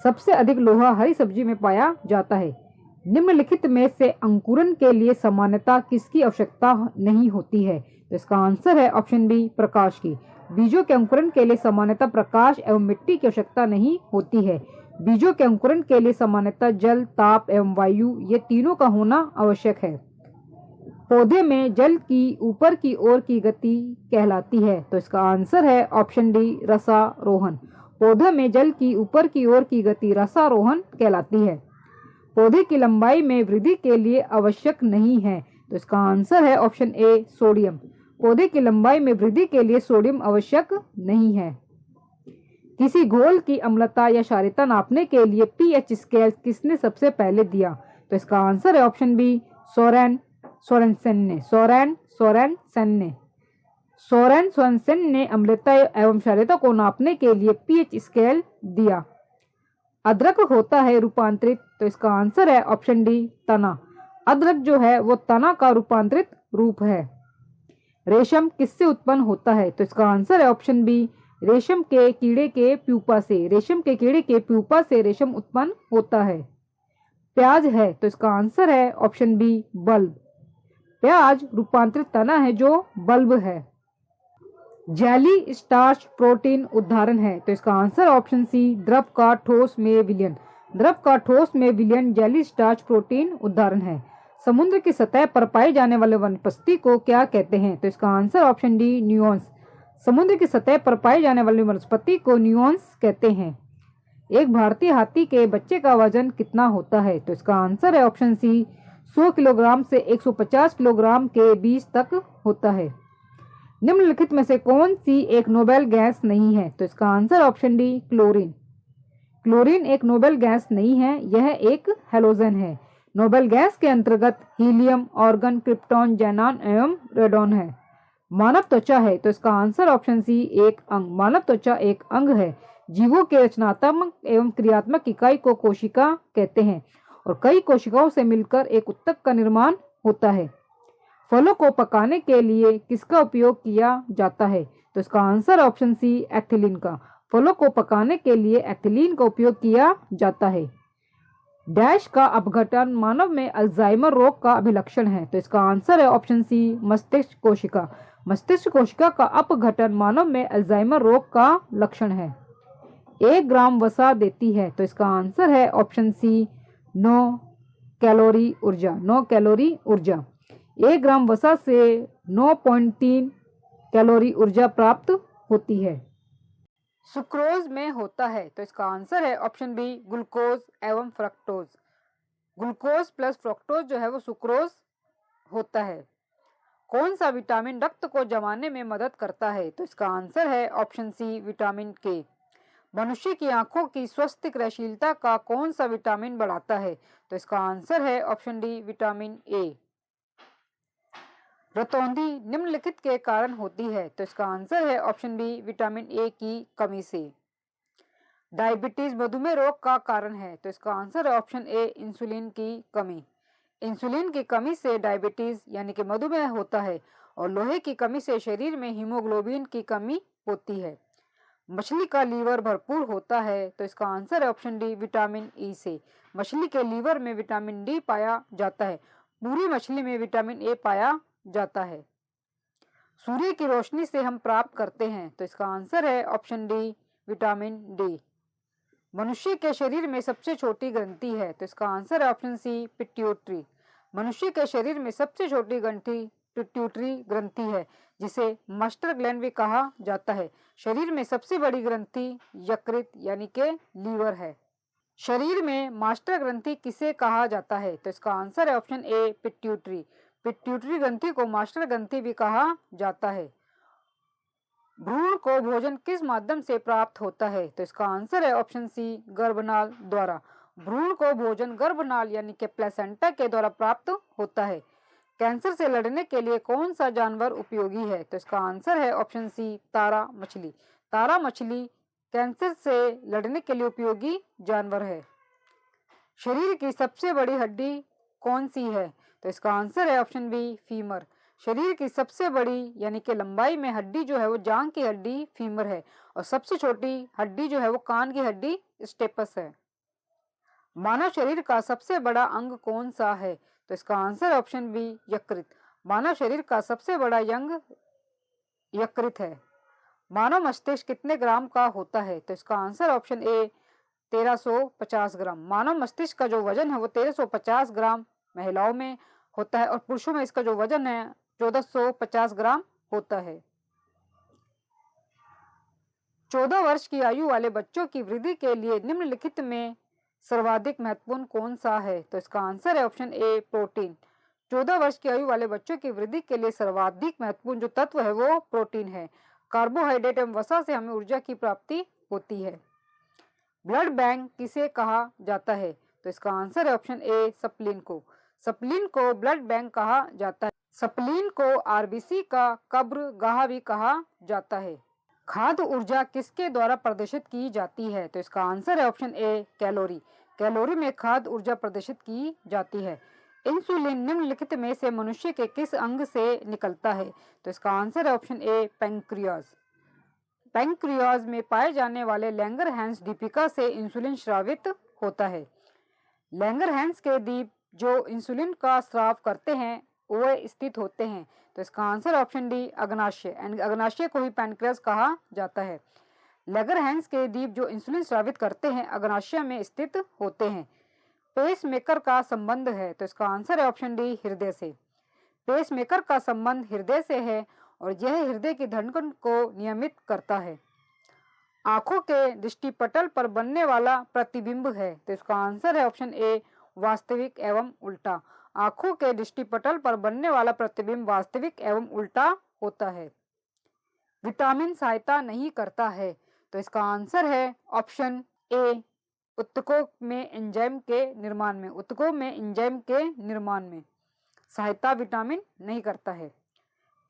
सबसे अधिक लोहा हरी सब्जी में पाया जाता है। निम्नलिखित में से अंकुरन के लिए सामान्यता किसकी आवश्यकता नहीं होती है? तो इसका आंसर है ऑप्शन बी प्रकाश की। बीजों के अंकुरन के लिए सामान्यता प्रकाश एवं मिट्टी की आवश्यकता नहीं होती है। बीजों के अंकुरन के लिए सामान्यता जल, ताप एवं वायु ये तीनों का होना आवश्यक है। पौधे में जल की ऊपर की ओर की गति कहलाती है। तो इसका आंसर है ऑप्शन डी रसारोहण। पौधे में जल की ऊपर की ओर की गति रसारोहण कहलाती है। पौधे की लंबाई में वृद्धि के लिए आवश्यक नहीं है। तो इसका आंसर है ऑप्शन ए सोडियम। पौधे की लंबाई में वृद्धि के लिए सोडियम आवश्यक नहीं है। किसी घोल की अम्लता या क्षारीयता नापने के लिए पीएच स्केल किसने सबसे पहले दिया? तो इसका आंसर है ऑप्शन बी सोरेनसन ने अम्लता एवं क्षारीयता को नापने के लिए पीएच स्केल दिया। अदरक होता है रूपांतरित। तो इसका आंसर है ऑप्शन डी तना। अदरक जो है वो तना का रूपांतरित रूप है। रेशम किससे उत्पन्न होता है? तो इसका आंसर है ऑप्शन बी रेशम के कीड़े के प्यूपा से। रेशम के कीड़े के प्यूपा से रेशम उत्पन्न होता है। प्याज है। तो इसका आंसर है ऑप्शन बी बल्ब। प्याज रूपांतरित तना है जो बल्ब है। जेली स्टार्च प्रोटीन उदाहरण है। तो इसका आंसर ऑप्शन सी द्रव का ठोस में विलयन। द्रव का ठोस में विलयन जेली स्टार्च प्रोटीन उदाहरण है। समुद्र की सतह पर पाई जाने वाले वनस्पति को क्या कहते हैं? तो इसका आंसर ऑप्शन डी न्यूयॉन्स। समुद्र की सतह पर पाई जाने वाली वनस्पति को न्यूयॉन्स कहते हैं। एक भारतीय हाथी के बच्चे का वजन कितना होता है? तो इसका आंसर है ऑप्शन सी 100 किलोग्राम से 150 किलोग्राम के बीच तक होता है। निम्नलिखित में से कौन सी एक नोबेल गैस नहीं है? तो इसका answer option D chlorine. Chlorine एक नोबेल गैस नहीं है, यह एक हैलोजन है। नोबेल गैस के अंतर्गत हीलियम, ऑर्गन, क्रिप्टॉन, जेनान एवं रेडॉन है। मानव त्वचा है। तो इसका आंसर ऑप्शन सी एक अंग। मानव त्वचा एक अंग है। जीवों के रचनात्मक एवं क्रियात्मक इकाई को कोशिका कहते हैं और कई कोशिकाओं से मिलकर एक उत्तक का निर्माण होता है। फलों को पकाने के लिए किसका उपयोग किया जाता है? तो इसका आंसर ऑप्शन सी एथिलीन का। फलों को पकाने के लिए एथिलीन का उपयोग किया जाता है। डैश का अपघटन मानव में अल्जाइमर रोग का अभिलक्षण है। तो इसका आंसर है ऑप्शन सी मस्तिष्क कोशिका। मस्तिष्क कोशिका का अपघटन मानव में अल्जाइमर रोग का लक्षण है। 1 ग्राम वसा देती है। तो इसका आंसर है ऑप्शन सी 9 कैलोरी ऊर्जा। 9 कैलोरी ऊर्जा। 1 ग्राम वसा से 9.3 कैलोरी ऊर्जा प्राप्त होती है। सुक्रोज में होता है। तो इसका आंसर है ऑप्शन बी ग्लूकोज एवं फ्रक्टोज। ग्लूकोज प्लस फ्रक्टोज जो है वो सुक्रोज होता है। कौन सा विटामिन रक्त को जमाने में मदद करता है? तो इसका आंसर है ऑप्शन सी विटामिन के। मनुष्य की आंखों की स्वस्थ क्रियाशीलता का कौन सा विटामिन बढ़ाता है? तो इसका आंसर है ऑप्शन डी विटामिन ए। रतौंधी निम्नलिखित के कारण होती है। तो इसका आंसर है ऑप्शन बी विटामिन ए की कमी से। डायबिटीज मधुमेह रोग का कारण है। तो इसका आंसर है ऑप्शन ए इंसुलिन की कमी। इंसुलिन की कमी से डायबिटीज यानी कि मधुमेह होता है और लोहे की कमी से शरीर में हीमोग्लोबिन की कमी होती है। मछली का लीवर भरपूर होता है। तो इसका आंसर है ऑप्शन डी विटामिन ई से। मछली के लीवर में विटामिन डी पाया जाता है। पूरी मछली में विटामिन ए पाया जाता है। सूर्य की रोशनी से हम प्राप्त करते हैं। तो इसका आंसर है ऑप्शन डी विटामिन डी। मनुष्य के शरीर में सबसे छोटी ग्रंथि है। तो इसका आंसर है ऑप्शन सी पिट्यूटरी। मनुष्य के शरीर में सबसे छोटी ग्रंथि पिट्यूटरी ग्रंथि है, जिसे मास्टर ग्लैंड भी कहा जाता है। शरीर में सबसे बड़ी ग्रंथि यकृत यानी के लीवर है। शरीर में मास्टर ग्रंथि किसे कहा जाता है? तो इसका आंसर है ऑप्शन ए पिट्यूटरी। पिट्यूटरी ग्रंथि को मास्टर ग्रंथि भी कहा जाता है। भ्रूण को भोजन किस माध्यम से प्राप्त होता है? तो इसका आंसर है ऑप्शन सी गर्भनाल द्वारा। भ्रूण को भोजन गर्भनाल यानी कि प्लेसेंटा के द्वारा प्राप्त होता है। कैंसर से लड़ने के लिए कौन सा जानवर उपयोगी है? तो इसका आंसर है ऑप्शन सी तारा मछली। तारा मछली कैंसर से लड़ने के लिए उपयोगी जानवर है। शरीर की सबसे बड़ी हड्डी कौन सी है? तो इसका आंसर है ऑप्शन बी फीमर। शरीर की सबसे बड़ी यानी कि लंबाई में हड्डी जो है वो जांग की हड्डी फीमर है और सबसे छोटी हड्डी जो है वो कान की हड्डी स्टेपस है। मानव शरीर का सबसे बड़ा अंग कौन सा है? तो इसका आंसर ऑप्शन बी यकृत। मानव शरीर का सबसे बड़ा अंग यकृत है। मानव मस्तिष्क कितने ग्राम का होता है? तो इसका आंसर ऑप्शन ए 1350 ग्राम। मानव मस्तिष्क का जो वजन है वो 1350 ग्राम महिलाओं में होता है और पुरुषों में इसका जो वजन है 1450 ग्राम होता है। 14 वर्ष की आयु वाले बच्चों की वृद्धि के लिए निम्नलिखित में सर्वाधिक महत्वपूर्ण कौन सा है? तो इसका आंसर है ऑप्शन ए प्रोटीन। 14 वर्ष की आयु वाले बच्चों की वृद्धि के लिए सर्वाधिक महत्वपूर्ण जो तत्व है वो प्रोटीन है। कार्बोहाइड्रेट एवं वसा से हमें ऊर्जा की प्राप्ति होती है। ब्लड बैंक किसे कहा जाता है? तो इसका आंसर है ऑप्शन ए स्प्लीन को। स्प्लीन को ब्लड बैंक कहा जाता है। स्प्लीन को आरबीसी का कब्रगाह भी कहा जाता है। खाद्य ऊर्जा किसके द्वारा प्रदर्शित की जाती है? तो इसका आंसर है ऑप्शन ए कैलोरी। कैलोरी में खाद्य ऊर्जा प्रदर्शित की जाती है। इंसुलिन निम्नलिखित में से मनुष्य के किस अंग से निकलता है? तो इसका आंसर है ऑप्शन ए पैंक्रियाज। पैंक्रियाज में पाए जाने वाले लैंगरहैंस दीपिका से इंसुलिन स्रावित होता है। लैंगरहैंस के दीप जो इंसुलिन का स्राव करते हैं वो स्थित होते हैं। तो इसका आंसर ऑप्शन डी अग्नाशय। अग्नाशय को ही पैनक्रियास कहा जाता है। लैंगरहैंस के दीप जो इंसुलिन स्रावित करते हैं अग्नाशय में स्थित होते हैं। पेस मेकर का संबंध है। तो इसका आंसर है ऑप्शन डी हृदय से। पेस मेकर का संबंध हृदय से है और यह हृदय की धड़कन को नियमित करता है। आंखों के दृष्टिपटल पर बनने वाला प्रतिबिंब है। तो इसका आंसर है ऑप्शन ए वास्तविक एवं उल्टा। आंखों के दृष्टिपटल पर बनने वाला प्रतिबिंब वास्तविक एवं उल्टा होता है। विटामिन सहायता नहीं करता है। तो इसका आंसर है ऑप्शन ए उत्तकों में एंजाइम के निर्माण में। उत्तकों में एंजाइम के निर्माण में सहायता विटामिन नहीं करता है।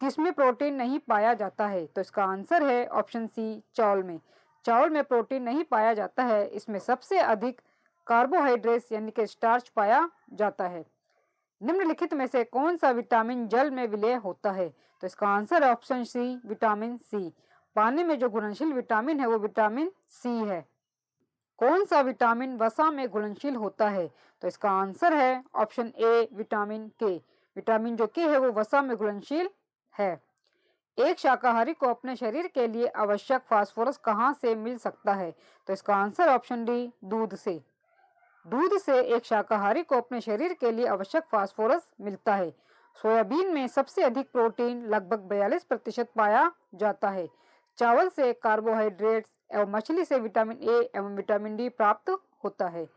किसमें प्रोटीन नहीं पाया जाता है? तो इसका आंसर है ऑप्शन सी चावल में। चावल में प्रोटीन नहीं पाया जाता है। इसमें सबसे अधिक कार्बोहाइड्रेट्स यानी कि स्टार्च पाया जाता है। निम्नलिखित में से कौन सा विटामिन जल में विलय होता है? तो इसका आंसर है ऑप्शन सी, विटामिन सी। पानी में जो घुलनशील विटामिन है वो विटामिन सी है। कौन सा विटामिन वसा में घुलनशील होता है? तो इसका आंसर है ऑप्शन ए, विटामिन के। विटामिन जो के है वो वसा में घुलनशील है। एक शाकाहारी को अपने शरीर के लिए आवश्यक फास्फोरस कहाँ से मिल सकता है? तो इसका आंसर ऑप्शन डी, दूध से। दूध से एक शाकाहारी को अपने शरीर के लिए आवश्यक फास्फोरस मिलता है। सोयाबीन में सबसे अधिक प्रोटीन लगभग 42% पाया जाता है। चावल से कार्बोहाइड्रेट्स एवं मछली से विटामिन ए एवं विटामिन डी प्राप्त होता है।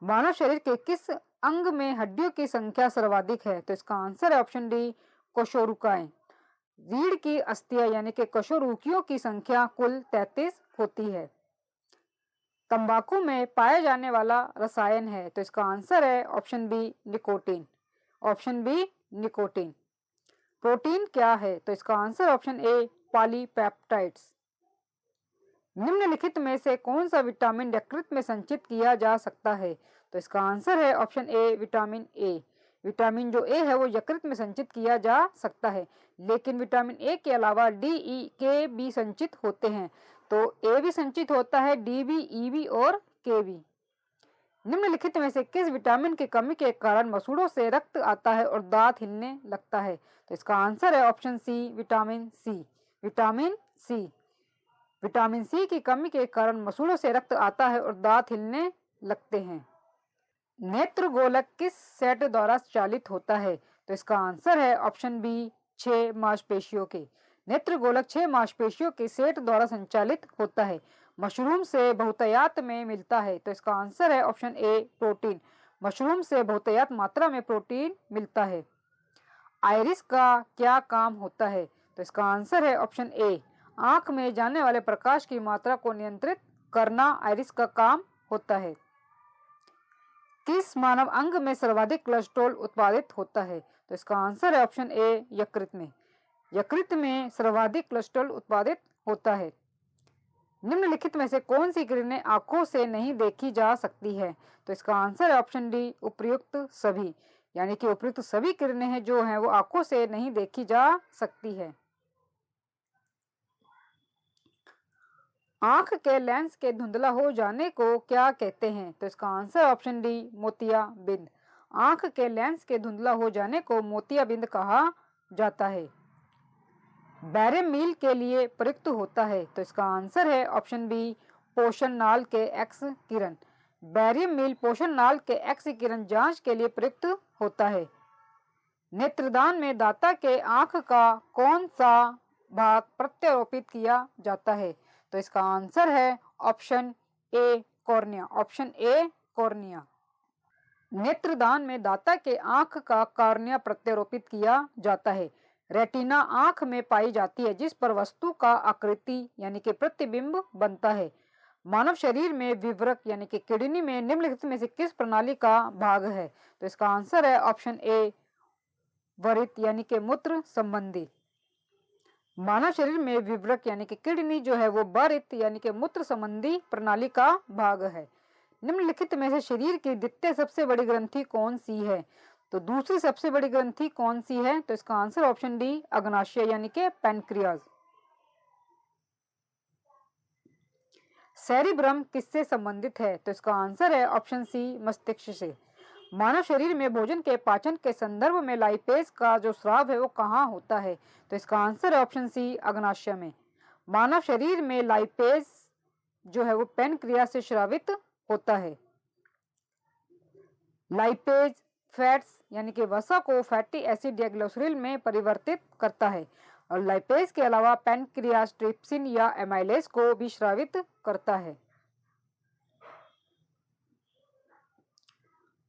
मानव शरीर के किस अंग में हड्डियों की संख्या सर्वाधिक है? तो इसका आंसर है ऑप्शन डी, कशोरुकाएं। रीढ़ की अस्थियां यानी कि कशोरुकियों की संख्या कुल 33 होती है। तंबाकू में पाया जाने वाला रसायन है? तो इसका आंसर है option B, nicotine. Option B, nicotine. Protein क्या है? तो इसका आंसर ऑप्शन ए, पॉलीपेप्टाइड्स। निम्नलिखित में से कौन सा विटामिन यकृत में संचित किया जा सकता है? तो इसका आंसर है option A, vitamin A. Vitamin जो ए है वो यकृत में संचित किया जा सकता है, लेकिन विटामिन ए के अलावा डी, ई, के भी संचित होते हैं। तो ए भी संचित होता है, डी भी, ई भी और के भी। निम्नलिखित में से किस विटामिन की कमी के कारण मसूड़ों से रक्त आता है और दांत हिलने लगता है? तो इसका आंसर है option C, vitamin C. Vitamin C. Vitamin C की कमी के कारण मसूड़ों से रक्त आता है और दांत हिलने लगते हैं। नेत्र गोलक किस सेट द्वारा चालित होता है? तो इसका आंसर है ऑप्शन बी, 6 मांसपेशियों के। नेत्र गोलक 6 मांसपेशियों के सेट द्वारा संचालित होता है। मशरूम से बहुतायत में मिलता है? तो इसका आंसर है ऑप्शन ए, प्रोटीन। मशरूम से बहुतायत मात्रा में प्रोटीन मिलता है। आइरिस का क्या काम होता है? तो इसका आंसर है ऑप्शन ए, आंख में जाने वाले प्रकाश की मात्रा को नियंत्रित करना आइरिस का काम होता है। किस मानव अंग में सर्वाधिक कोलेस्ट्रॉल उत्पादित होता है? तो इसका आंसर है ऑप्शन ए, यकृत में। यकृत में सर्वाधिक कोलेस्ट्रॉल उत्पादित होता है। निम्नलिखित में से कौन सी किरणें आंखों से नहीं देखी जा सकती है? तो इसका आंसर है ऑप्शन डी, उपयुक्त सभी। यानी कि उपयुक्त सभी किरणें हैं जो हैं वो आंखों से नहीं देखी जा सकती है। आंख के लेंस के धुंधला हो जाने को क्या कहते हैं? तो इसका आंसर ऑप्शन डी, मोतियाबिंद। आंख के लेंस के धुंधला हो जाने को मोतियाबिंद कहा जाता है। बैरियम मील के लिए प्रयुक्त होता है? तो इसका आंसर है ऑप्शन बी, पोषण नाल के एक्स किरण। बैरियम मील पोषण नाल के एक्स किरण जांच के लिए प्रयुक्त होता है। नेत्रदान में दाता के आंख का कौन सा भाग प्रत्यारोपित किया जाता है? तो इसका आंसर है option A, cornea. Option A, cornea. नेत्रदान में दाता के आंख का कॉर्निया प्रत्यारोपित किया जाता है। रेटिना आंख में पाई जाती है जिस पर वस्तु का आकृति यानी कि प्रतिबिंब बनता है। मानव शरीर में विवरक यानी कि किडनी में निम्नलिखित में से किस प्रणाली का भाग है? तो इसका आंसर है ऑप्शन ए, वरित यानी कि मूत्र संबंधी। मानव शरीर में विवरक यानी कि किडनी जो है वो वरित यानी कि मूत्र संबंधी प्रणाली का भाग है। निम्नलिखित में से शरीर की द्वितीय सबसे बड़ी ग्रंथि कौन सी है? तो दूसरी सबसे बड़ी ग्रंथि कौन सी है? तो इसका आंसर ऑप्शन डी, अग्नाशय यानी कि पैनक्रियाज। सेरिब्रम किससे संबंधित है? तो इसका आंसर है ऑप्शन सी, मस्तिष्क से। मानव शरीर में भोजन के पाचन के संदर्भ में लाइपेज का जो स्राव है वो कहाँ होता है? तो इसका आंसर है ऑप्शन सी, अग्नाशय में। मानव शरीर में लाइपेज जो है वो पैनक्रियाज से स्रावित होता है। लाइपेज फैट्स यानी कि वसा को फैटी एसिड या ग्लिसरीन में परिवर्तित करता है और लाइपेज के अलावा पैनक्रियाज ट्रिप्सिन या एमाइलेज को भी स्रावित करता है।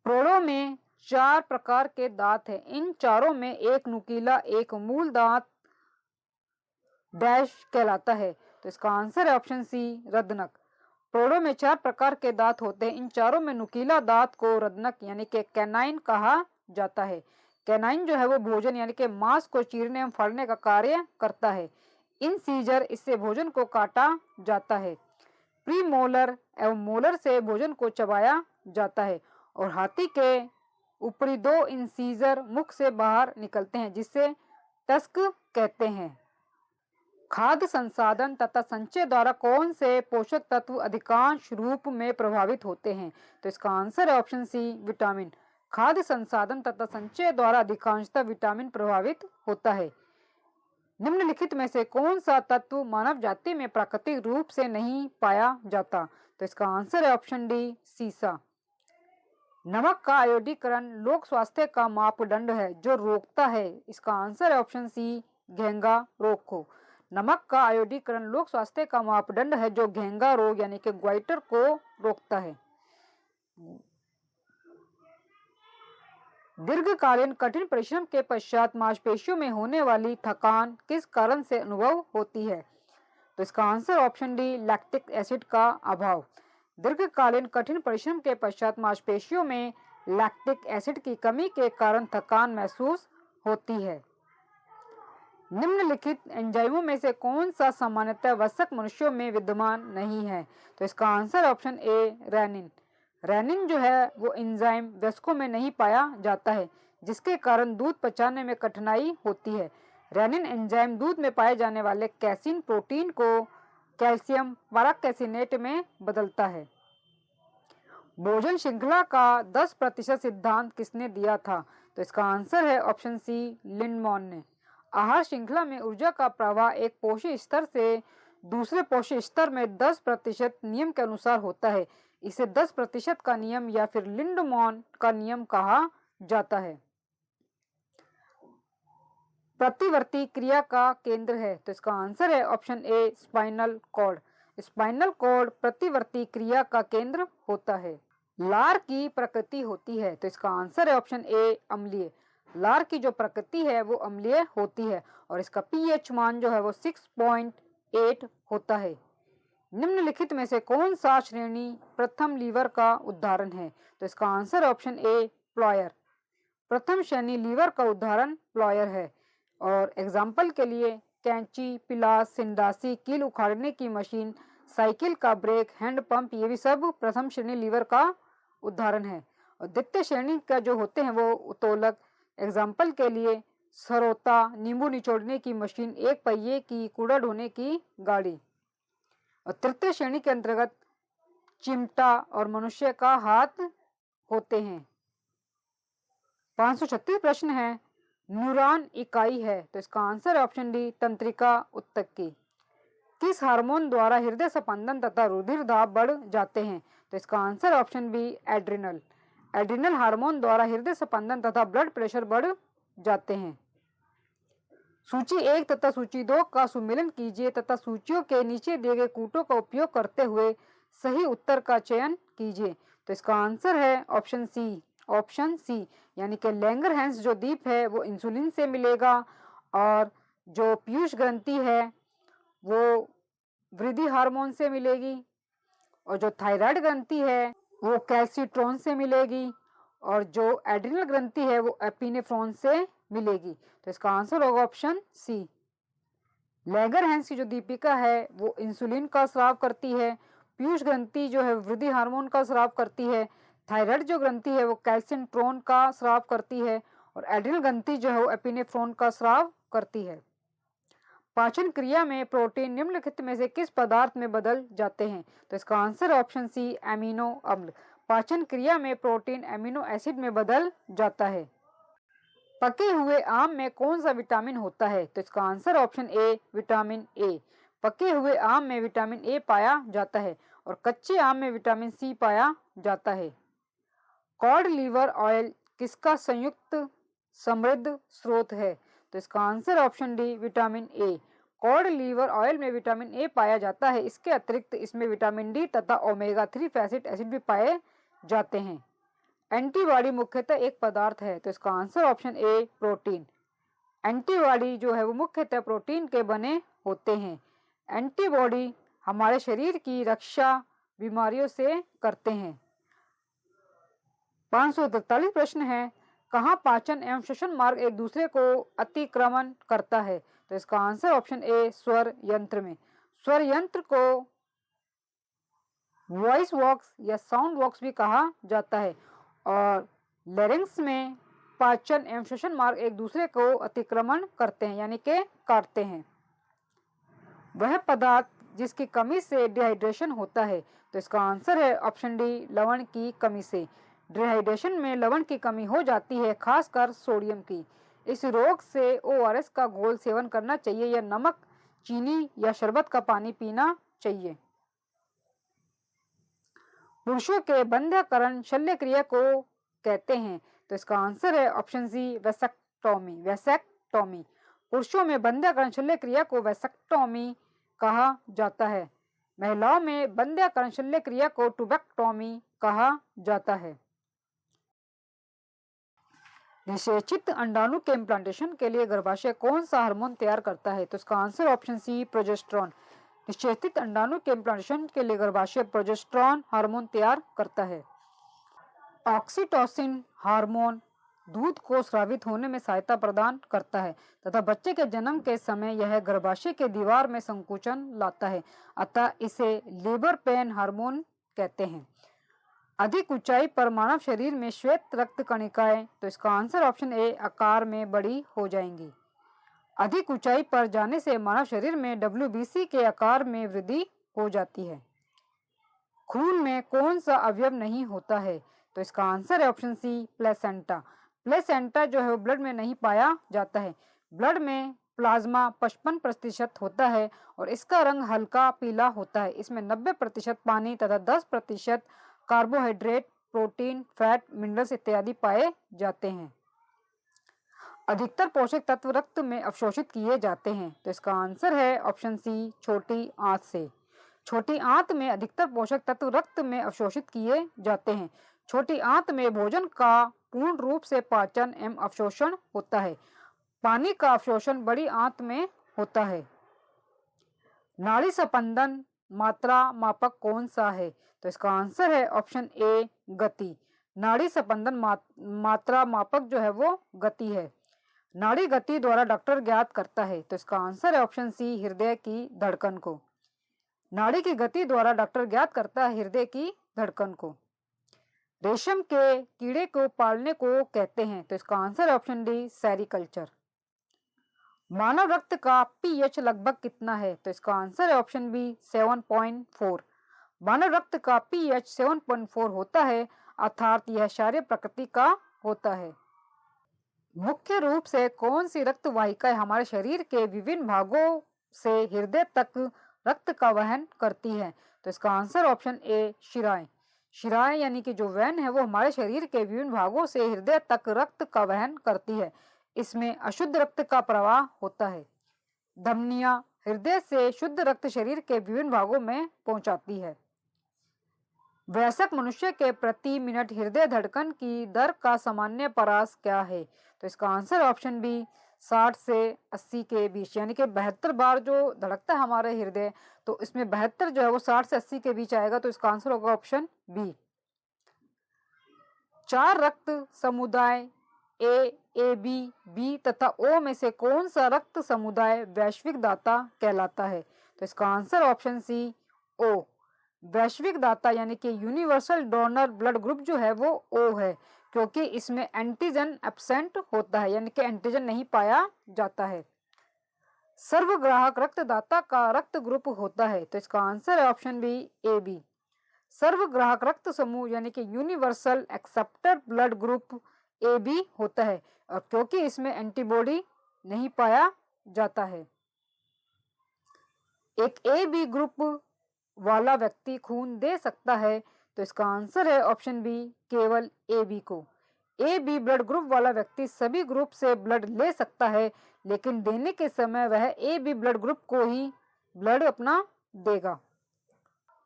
प्रोड़ों में 4 प्रकार के दांत हैं। इन चारों में एक नुकीला, एक मूल दांत डैश कहलाता है। तो इसका आंसर है ऑप्शन सी, रदनक। प्रोड़ों में 4 प्रकार के दांत होते हैं। इन चारों में नुकीला दांत को रदनक यानी कि कैनाइन कहा जाता है। कैनाइन जो है वो भोजन यानी कि मांस को चीरने एवं फाड़ने का कार्य करता है। इंसीजर, इससे भोजन को काटा जाता है। प्रीमोलर एवं मोलर से भोजन को चबाया जाता है और हाथी के ऊपरी 2 इंसीजर मुख से बाहर निकलते हैं जिसे टस्क कहते हैं। खाद्य संसाधन तथा संचय द्वारा कौन से पोषक तत्व अधिकांश रूप में प्रभावित होते हैं? तो इसका आंसर है ऑप्शन सी, विटामिन। खाद्य संसाधन तथा संचय द्वारा अधिकांशतः विटामिन प्रभावित होता है। निम्नलिखित में से कौन सा तत्व मानव जाति में प्राकृतिक रूप से नहीं पाया जाता? तो इसका आंसर है ऑप्शन डी, सीसा। नमक का आयोडीकरण लोक स्वास्थ्य का मापदंड है जो रोकता है। इसका आंसर है ऑप्शन सी, घेंघा रोग को। नमक का आयोडीकरण लोक स्वास्थ्य का मापदंड है जो घेंघा रोग यानी कि ग्वाइटर को रोकता है। दीर्घकालीन कठिन परिश्रम के पश्चात मांसपेशियों में होने वाली थकान किस कारण से अनुभव होती है? तो इसका answer option D, lactic acid का अभाव। दीर्घकालीन कठिन परिश्रम के पश्चात मांसपेशियों में लैक्टिक एसिड की कमी के कारण थकान महसूस होती है। निम्नलिखित एंजाइमों में से कौन सा सामान्यतः वयस्क मनुष्यों में विद्यमान नहीं है? तो इसका answer option A, renin. Renin जो है वो एंजाइम वयस्कों में नहीं पाया जाता है जिसके कारण दूध पचाने में कठिनाई होती है। रेनिन एंजाइम दूध में पाए जाने वाले कैसीन प्रोटीन को कैल्शियम पैराकैसिनेट में बदलता है। भोजन श्रृंखला का 10% सिद्धांत किसने दिया था? तो इसका आंसर है ऑप्शन सी, लिंडमॉन ने। आहार श्रृंखला में ऊर्जा का प्रवाह एक पोषी स्तर से दूसरे पोषी स्तर में 10% नियम के अनुसार होता है। इसे 10% का नियम या फिर लिंडमॉन का नियम कहा जाता है। प्रतिवर्ती क्रिया का केंद्र है। तो इसका आंसर है option A, spinal cord. Spinal cord प्रतिवर्ती क्रिया का केंद्र होता है। लार की प्रकृति होती है। तो इसका आंसर है ऑप्शन ए, अम्लीय। लार की जो प्रकृति है वो अम्लीय होती है और इसका पीएच मान जो है वो 6.8 होता है। निम्नलिखित में से कौन सा श्रेणी प्रथम लीवर का उदाहरण है? तो इसका आंसर ऑप्शन ए, प्लॉयर। प्रथम श्रेणी लीवर का उदाहरण प्लॉयर है। और एग्जाम्पल के लिए कैंची, पिलास, सिंडासी, कील उखाड़ने की मशीन, साइकिल का ब्रेक, हैंड पंप, ये भी सब प्रथम श्रेणी लीवर का उदाहरण है। और द्वितीय श्रेणी का जो होते हैं वो उत्तोलक, एग्जाम्पल के लिए सरोता, नींबू निचोड़ने की मशीन, एक पहिए की कूड़ा ढोने की गाड़ी। और तृतीय श्रेणी के अंतर्गत चिमटा और मनुष्य का हाथ होते हैं। 536 प्रश्न है, न्यूरॉन इकाई है। तो इसका आंसर ऑप्शन डी, तंत्रिका उत्तकी। किस हार्मोन द्वारा हृदय स्पंदन तथा रुधिर दाब बढ़ जाते हैं? तो इसका answer option B, adrenal. Adrenal hormone द्वारा हृदय स्पंदन तथा ब्लड प्रेशर बढ़ जाते हैं। सूची 1 तथा सूची 2 का सुमेलन कीजिए तथा सूचियों के नीचे दिए गए कूटों का उपयोग करते हुए सही उत्तर का चयन कीजिए। तो इसका आंसर है ऑप्शन सी, यानी कि लैंगरहैंस जो द्वीप है वो इंसुलिन से मिलेगा और जो पीयूष ग्रंथि है वो वृद्धि हार्मोन से मिलेगी और जो थायराइड ग्रंथि है वो कैल्सिट्रॉन से मिलेगी और जो एड्रिनल ग्रंथि है वो एपिनेफ्रॉन से मिलेगी। तो इसका आंसर होगा ऑप्शन सी। लैंगरहैंस की जो दीपिका है वो इंसुलिन का स्राव करती है, पीयूष ग्रंथि जो है वृद्धि हार्मोन का स्राव करती है, थायराइड जो ग्रंथि है वो कैल्सिट्रॉन का स्राव करती है और एड्रिनल ग्रंथि जो है वो एपिनेफ्रॉन का स्राव करती है। पाचन क्रिया में प्रोटीन निम्नलिखित में से किस पदार्थ में बदल जाते हैं? तो इसका आंसर ऑप्शन सी, एमिनो अम्ल। पाचन क्रिया में प्रोटीन एमिनो एसिड में बदल जाता है। पके हुए आम में कौन सा विटामिन होता है? तो इसका answer option A, vitamin A. पके हुए आम में विटामिन ए पाया जाता है और कच्चे आम में विटामिन सी पाया जाता है। कॉड लीवर ऑयल किसका संयुक्त समृद्ध स्रोत है? तो इसका answer option D, vitamin A. Cod liver oil में विटामिन ए पाया जाता है। इसके अतिरिक्त इसमें विटामिन डी तथा ओमेगा 3 फैटी एसिड भी पाए जाते हैं। एंटीबॉडी मुख्यतः एक पदार्थ है। तो इसका आंसर ऑप्शन ए, प्रोटीन। एंटीबॉडी जो है वो मुख्यतः प्रोटीन के बने होते हैं। एंटीबॉडी हमारे शरीर की रक्षा बीमारियों से करते हैं। 543 प्रश्न है, कहाँ पाचन एवं श्वसन मार्ग एक दूसरे को अतिक्रमण करता है? तो इसका आंसर ऑप्शन ए, स्वर यंत्र में। स्वर यंत्र को वॉइस बॉक्स या साउंड बॉक्स भी कहा जाता है और लैरिंक्स में पाचन एवं श्वसन मार्ग एक दूसरे को अतिक्रमण करते हैं यानी कि काटते हैं। वह पदार्थ जिसकी कमी से डिहाइड्रेशन होता है, तो इसका आंसर है ऑप्शन डी, लवण की कमी से। डिहाइड्रेशन में लवण की कमी हो जाती है, खासकर सोडियम की। इस रोग से ओआरएस का घोल सेवन करना चाहिए या नमक, चीनी या शरबत का पानी पीना चाहिए। पुरुषों के बंध्यकरण शल्य क्रिया को कहते हैं, तो इसका आंसर है ऑप्शन सी, वैसेक्टोमी। वैसेक्टोमी। पुरुषों में बंध्यकरण शल्य क्रिया को वैसेक्टोमी कहा जाता है। महिलाओं में बंध्यकरण शल्य क्रिया को ट्यूबेक्टोमी कहा जाता है। निषेचित अंडाणु के इम्प्लांटेशन के लिए गर्भाशय कौन सा हार्मोन तैयार करता है, तो इसका आंसर ऑप्शन सी, प्रोजेस्टेरॉन। निषेचित अंडाणु के इम्प्लांटेशन के लिए गर्भाशय प्रोजेस्टेरॉन हार्मोन तैयार करता है। ऑक्सीटोसिन हार्मोन दूध को स्रावित होने में सहायता प्रदान करता है तथा बच्चे के जन्म के समय यह गर्भाशय के दीवार में संकुचन लाता है, अतः इसे लेबर पेन हार्मोन कहते हैं। अधिक ऊंचाई पर मानव शरीर में श्वेत रक्त कणिकाएं, तो इसका आंसर ऑप्शन ए, आकार में बड़ी हो जाएंगी। अधिक ऊंचाई पर जाने से मानव शरीर में WBC के आकार में वृद्धि हो जाती है। खून में कौन सा अवयव नहीं होता है, तो इसका आंसर है ऑप्शन सी, प्लेसेंटा। प्लेसेंटा जो है वो ब्लड में नहीं पाया जाता है। ब्लड में प्लाज्मा 55% होता है और इसका रंग हल्का पीला होता है। इसमें 90% पानी तथा 10% कार्बोहाइड्रेट, प्रोटीन, फैट, मिनरल्स इत्यादि पाए जाते हैं। अधिकतर पोषक तत्व रक्त में अवशोषित किए जाते हैं, तो इसका आंसर है ऑप्शन सी, छोटी आंत से। छोटी आंत में अधिकतर पोषक तत्व रक्त में अवशोषित किए जाते हैं। छोटी आंत में भोजन का पूर्ण रूप से पाचन एवं अवशोषण होता है। पानी का अवशोषण बड़ी आंत में होता है। नाड़ी संपंदन मात्रा मापक कौन सा है, तो इसका आंसर है ऑप्शन ए, गति। नाड़ी संपंदन मात्रा मापक जो है वो गति है। नाड़ी गति द्वारा डॉक्टर ज्ञात करता है, तो इसका आंसर है ऑप्शन सी, हृदय की धड़कन को। नाड़ी की गति द्वारा डॉक्टर ज्ञात करता है हृदय की धड़कन को। रेशम के कीड़े को पालने को कहते हैं, तो इसका आंसर ऑप्शन डी, सेरिकल्चर। मानव रक्त का पीएच लगभग कितना है, तो इसका आंसर है ऑप्शन बी, 7.4। मानव रक्त का पीएच 7.4 होता है, अर्थात यह क्षारीय प्रकृति का होता है। मुख्य रूप से कौन सी रक्त वाहिकाएं हमारे शरीर के विभिन्न भागों से हृदय तक रक्त का वहन करती है, तो इसका आंसर ऑप्शन ए, शिराएं। शिराएं यानी कि जो वेन है वो हमारे शरीर के विभिन्न भागों से हृदय तक रक्त का वहन करती है। इसमें अशुद्ध रक्त का प्रवाह होता है। धमनियां हृदय से शुद्ध रक्त शरीर के विभिन्न भागों में पहुंचाती है। वयस्क मनुष्य के प्रति मिनट हृदय धड़कन की दर का सामान्य परास क्या है, तो इसका आंसर ऑप्शन बी, 60 से 80 के बीच, यानी कि 72 बार जो धड़कता है हमारे हृदय, तो इसमें 72 जो है वो 60 से 80 के बीच आएगा, तो इसका आंसर होगा ऑप्शन बी। 4 रक्त समुदाय ए बी, बी तथा ओ में से कौन सा रक्त समुदाय वैश्विक दाता कहलाता है, तो इसका आंसर ऑप्शन सी, ओ। वैश्विक दाता यानी कि यूनिवर्सल डोनर ब्लड ग्रुप जो है वो ओ है, क्योंकि इसमें एंटीजन एब्सेंट होता है, यानी कि एंटीजन नहीं पाया जाता है। सर्वग्राहक रक्तदाता का रक्त ग्रुप होता है, तो इसका आंसर है ऑप्शन बी, ए बी। सर्वग्राहक रक्त समूह यानी कि universal acceptor blood group A B होता है, और क्योंकि इसमें एंटीबॉडी नहीं पाया जाता है। एक ए बी ग्रुप वाला व्यक्ति खून दे सकता है, तो इसका आंसर है ऑप्शन बी, केवल ए बी को। ए बी ब्लड ग्रुप वाला व्यक्ति सभी ग्रुप से ब्लड ले सकता है, लेकिन देने के समय वह ए बी ब्लड ग्रुप को ही ब्लड अपना देगा।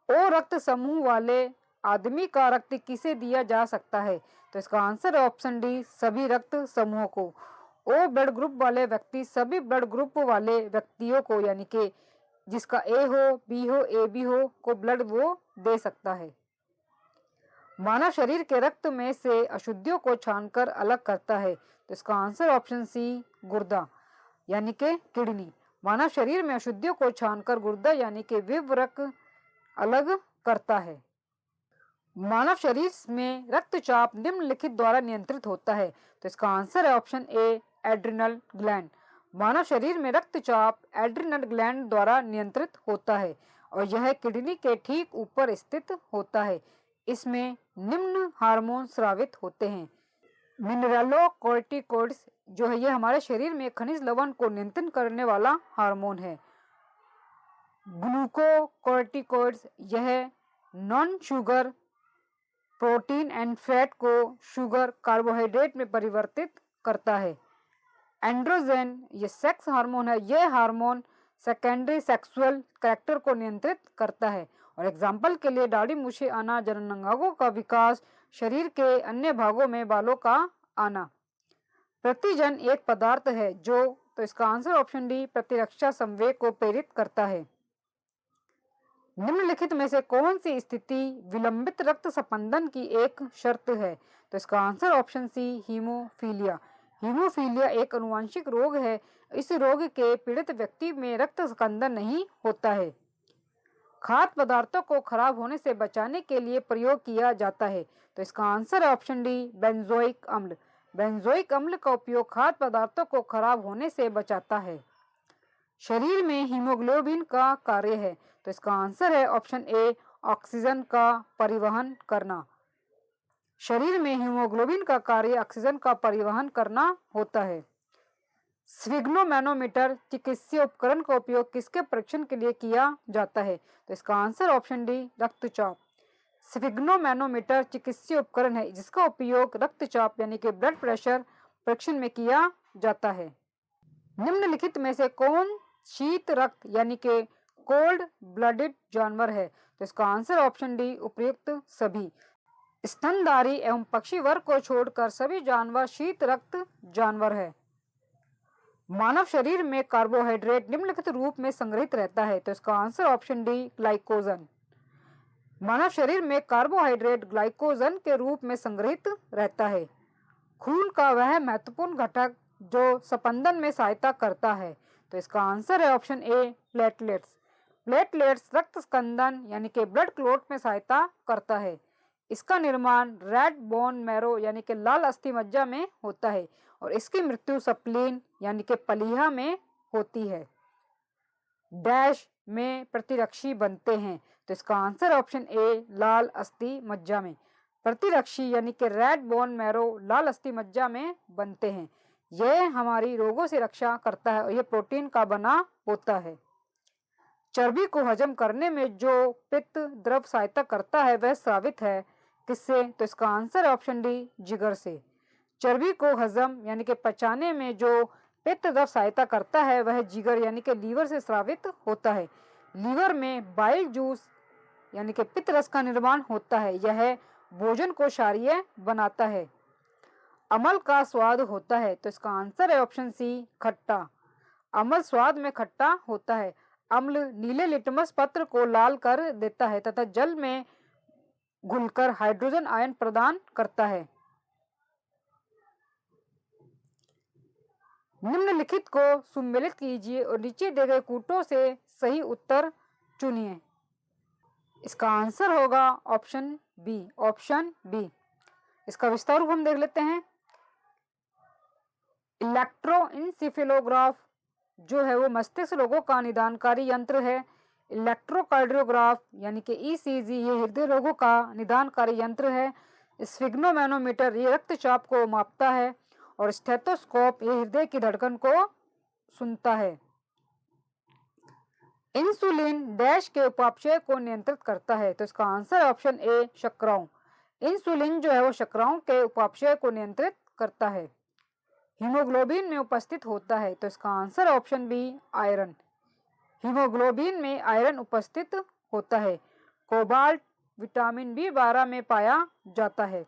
ओ रक्त समूह वाले आदमी का रक्त किसे दिया जा सकता है, तो इसका आंसर है ऑप्शन डी, सभी रक्त समूहों को। ओ ब्लड ग्रुप वाले व्यक्ति सभी ब्लड ग्रुप वाले व्यक्तियों को, यानी कि जिसका ए हो, बी हो, ए बी हो, को ब्लड वो दे सकता है। मानव शरीर के रक्त में से अशुद्धियों को छानकर अलग करता है, तो इसका आंसर ऑप्शन सी, गुर्दा यानी कि किडनी। मानव शरीर में अशुद्धियों को छानकर गुर्दा यानी कि विवरक अलग करता है। मानव शरीर में रक्तचाप निम्नलिखित द्वारा नियंत्रित होता है। तो इसका आंसर है ऑप्शन ए, एड्रिनल ग्लैंड। मानव शरीर में रक्तचाप एड्रिनल ग्लैंड द्वारा नियंत्रित होता है और यह किडनी के ठीक ऊपर स्थित होता है। इसमें निम्न हार्मोन स्रावित होते हैं। मिनरलोकॉर्टिकॉइड्स जो है ये हमारे शरीर में खनिज लवण को नियंत्रित करने वाला हार्मोन है। ग्लूकोकॉर्टिकॉइड्स यह non sugar protein and fat को शुगर कार्बोहाइड्रेट में परिवर्तित करता है। एंड्रोजन ये सेक्स हार्मोन है। यह हार्मोन सेकेंडरी सेक्सुअल कैरेक्टर को नियंत्रित करता है। और एग्जाम्पल के लिए दाढ़ी मूछें आना, जननांगों का विकास, शरीर के अन्य भागों में बालों का आना। प्रतिजन एक पदार्थ है जो, तो इसका आंसर ऑप्शन डी, प्रतिरक्षा संवेग को प्रेरित करता है। निम्नलिखित में से कौन सी स्थिति विलंबित रक्त संपंदन की एक शर्त है? तो इसका answer option C, haemophilia. Haemophilia एक आनुवंशिक रोग है। इस रोग के पीड़ित व्यक्ति में रक्त स्कंदन नहीं होता है। खाद्य पदार्थों को खराब होने से बचाने के लिए प्रयोग किया जाता है। तो इसका आंसर है ऑप्शन डी, बेंजोइक अम्ल। बेंजोइक अम्ल का उपयोग खाद्य पदार्थों को खराब होने से बचाता है। शरीर में हीमोग्लोबिन का कार्य है। तो इसका आंसर है ऑप्शन ए, ऑक्सीजन का परिवहन करना। शरीर में हीमोग्लोबिन का कार्य ऑक्सीजन का परिवहन करना होता है। स्फिग्नोमैनोमीटर चिकित्सीय उपकरण का उपयोग किसके परीक्षण के लिए किया जाता है? तो इसका आंसर ऑप्शन डी, रक्तचाप। स्फिग्नोमैनोमीटर चिकित्सीय उपकरण है जिसका उपयोग रक्तचाप यानी कि ब्लड प्रेशर परीक्षण में किया जाता है। निम्नलिखित में से कौन शीत रक्त यानी कि कोल्ड ब्लडेड जानवर है? तो इसका आंसर ऑप्शन डी, उपर्युक्त सभी। स्तनधारी एवं पक्षी वर्ग को छोड़कर सभी जानवर शीत रक्त जानवर है। मानव शरीर में कार्बोहाइड्रेट निम्नलिखित रूप में संग्रहित रहता है। तो इसका आंसर ऑप्शन डी, ग्लाइकोजन। मानव शरीर में कार्बोहाइड्रेट ग्लाइकोजन के रूप में संग्रहित रहता है। खून का वह महत्वपूर्ण घटक जो स्पंदन में सहायता करता है। तो इसका आंसर है ऑप्शन ए, प्लेटलेट्स। प्लेटलेट्स रक्त स्कंदन यानी कि ब्लड क्लॉट में सहायता करता है। इसका निर्माण रेड बोन मैरो यानी कि लाल अस्थि मज्जा में होता है और इसकी मृत्यु स्प्लीन यानी कि पलीहा में होती है। डैश में प्रतिरक्षी बनते हैं। तो इसका आंसर ऑप्शन ए, लाल अस्थि मज्जा में। प्रतिरक्षी यानी कि रेड बोन मैरो लाल अस्थि मज्जा में बनते हैं। यह हमारी रोगों से रक्षा करता है और यह प्रोटीन का बना होता है। चर्बी को हजम करने में जो पित्त द्रव सहायता करता है वह स्रावित है किससे? तो इसका आंसर ऑप्शन डी, जिगर से। चर्बी को हजम यानी कि पचाने में जो पित्त द्रव सहायता करता है वह जिगर यानी कि लीवर से स्रावित होता है। लीवर में बाइल जूस यानी कि पित्त रस का निर्माण होता है। यह भोजन को क्षारीय बनाता है। अम्ल का स्वाद होता है। तो इसका आंसर है ऑप्शन सी, खट्टा। अम्ल स्वाद में खट्टा होता है। अम्ल नीले लिटमस पत्र को लाल कर देता है तथा जल में घुलकर हाइड्रोजन आयन प्रदान करता है। निम्नलिखित को सुमेलित कीजिए और नीचे दिए गए कूटों से सही उत्तर चुनिए। इसका आंसर होगा ऑप्शन बी, ऑप्शन बी। इसका विस्तार रूप हम देख लेते हैं। इलेक्ट्रोइंसेफेलोग्राफ जो है वो मस्तिष्क रोगों का निदानकारी यंत्र है। इलेक्ट्रोकार्डियोग्राफ यानी कि ईसीजी ये हृदय रोगों का निदानकारी यंत्र है। स्फिग्नोमैनोमीटर ये रक्तचाप को मापता है और स्टेथोस्कोप ये हृदय की धड़कन को सुनता है। इंसुलिन डैश के उपापचय को नियंत्रित करता है। तो इसका आंसर ऑप्शन ए, शर्कराओं। इंसुलिन जो है वो शर्कराओं के उपापचय को नियंत्रित करता है। हीमोग्लोबिन में उपस्थित होता है। तो इसका answer option B, iron. Haemoglobin में आयरन उपस्थित होता है। कोबाल्ट विटामिन बी12 में पाया जाता है।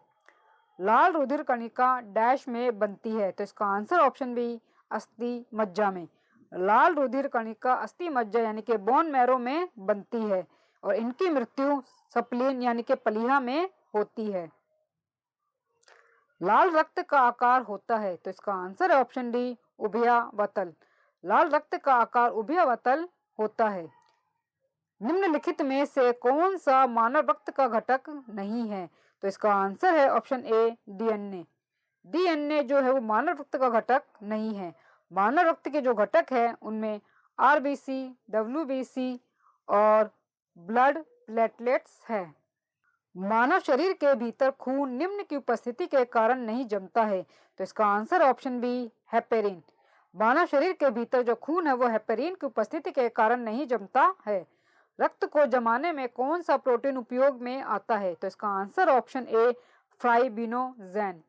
लाल रुधिर कणिका डैश में बनती है। तो इसका आंसर ऑप्शन बी, अस्थि मज्जा में। लाल रुधिर कणिका अस्थि मज्जा यानी कि बोन मैरो में बनती है और इनकी मृत्यु स्प्लीन यानी कि पलीहा में होती है। लाल रक्त का आकार होता है। तो इसका आंसर है ऑप्शन डी, उभयावतल। लाल रक्त का आकार उभयावतल होता है। निम्नलिखित में से कौन सा मानव रक्त का घटक नहीं है? तो इसका आंसर है ऑप्शन ए डीएनए। डीएनए जो है वो मानव रक्त का घटक नहीं है। मानव रक्त के जो घटक है उनमें आरबीसी, डब्ल्यूबीसी और ब्लड प्लेटलेट्स है। मानव शरीर के भीतर खून निम्न की उपस्थिति के कारण नहीं जमता है। तो इसका आंसर ऑप्शन बी हेपेरिन। मानव शरीर के भीतर जो खून है वो हेपेरिन की उपस्थिति के कारण नहीं जमता है। रक्त को जमाने में कौन सा प्रोटीन उपयोग में आता है? तो इसका आंसर ऑप्शन ए फाइब्रिनोजेन।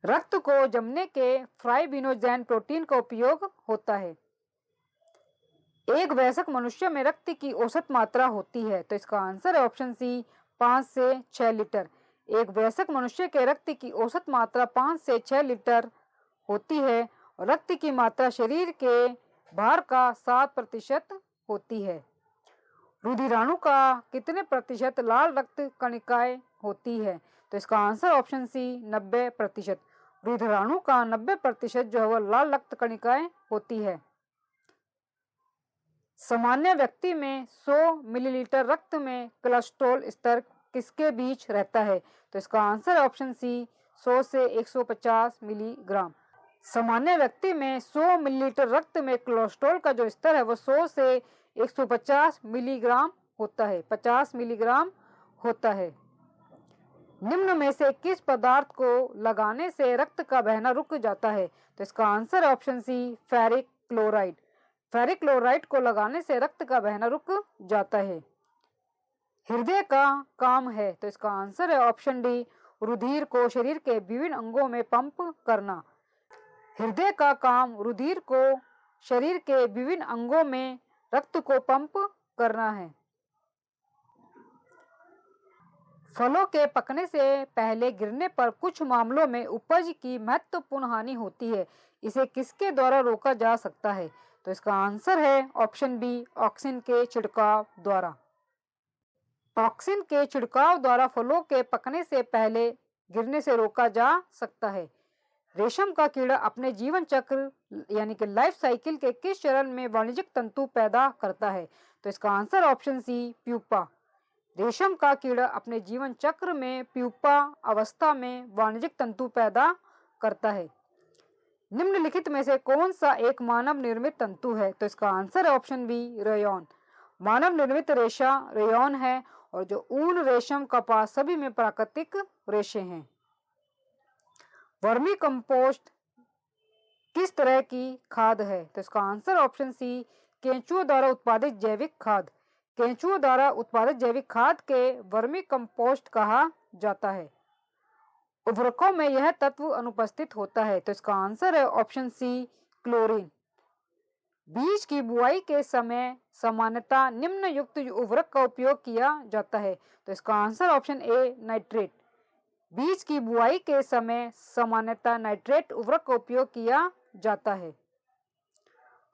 रक्त को जमने के फाइब्रिनोजेन प्रोटीन का उपयोग होता है। एक वयस्क मनुष्य में रक्त की औसत मात्रा होती है। तो इसका आंसर है ऑप्शन सी 5 से 6 लीटर। एक वयस्क मनुष्य के रक्त की औसत मात्रा 5 से 6 लीटर होती है और रक्त की मात्रा शरीर के भार का 7% होती है। रुधिराणु का कितने प्रतिशत लाल रक्त कणिकाएं होती है? तो इसका आंसर ऑप्शन सी 90%। रुधिराणु का 90% जो है वो लाल रक्त कणिकाएं होती है। सामान्य व्यक्ति में 100 मिलीलीटर रक्त में कोलेस्ट्रॉल स्तर किसके बीच रहता है? तो इसका आंसर ऑप्शन सी 100 से 150 मिलीग्राम। सामान्य व्यक्ति में 100 मिलीलीटर रक्त में कोलेस्ट्रॉल का जो स्तर है वो 100 से 150 मिलीग्राम होता है, 50 मिलीग्राम होता है। निम्न में से किस पदार्थ को लगाने से रक्त का बहना रुक जाता है? तो इसका answer option C ferric chloride. Ferric chloride को लगाने से रक्त का बहना रुक जाता है। हृदय का काम है। तो इसका आंसर है ऑप्शन डी रुधिर को शरीर के विभिन्न अंगों में पंप करना। हृदय का काम रुधिर को शरीर के विभिन्न अंगों में रक्त को पंप करना है। फलों के पकने से पहले गिरने पर कुछ मामलों में उपज की महत्वपूर्ण हानि होती है। इसे किसके द्वारा रोका जा सकता है? तो इसका आंसर है ऑप्शन बी ऑक्सिन के छिड़काव द्वारा। ऑक्सिन के छिड़काव द्वारा फलों के पकने से पहले गिरने से रोका जा सकता है। रेशम का कीड़ा अपने जीवन चक्र यानी कि लाइफ साइकिल के किस चरण में वाणिज्यिक तंतु पैदा करता है? तो इसका आंसर ऑप्शन सी प्यूपा। रेशम का कीड़ा अपने जीवन चक्र में प्यूपा अवस्था में वाणिज्यिक तंतु पैदा करता है। निम्नलिखित में से कौन सा एक मानव निर्मित तंतु है? तो इसका आंसर है ऑप्शन बी रेयॉन। मानव निर्मित रेशा रेयॉन है और जो ऊन, रेशम, कपास सभी में प्राकृतिक रेशे हैं। वर्मी कंपोस्ट किस तरह की खाद है? तो इसका आंसर ऑप्शन सी केंचुओं द्वारा उत्पादित जैविक खाद। केंचुओं द्वारा उत्पादित जैविक खाद के वर्मी कंपोस्ट कहा जाता है। उर्वरकों में यह तत्व अनुपस्थित होता है। तो इसका आंसर है ऑप्शन सी क्लोरीन। बीज की बुआई के समय सामान्यतः निम्नयुक्त उर्वरक का उपयोग किया जाता है। तो इसका आंसर ऑप्शन ए नाइट्रेट। बीज की बुआई के समय सामान्यतः नाइट्रेट उर्वरक का उपयोग किया जाता है।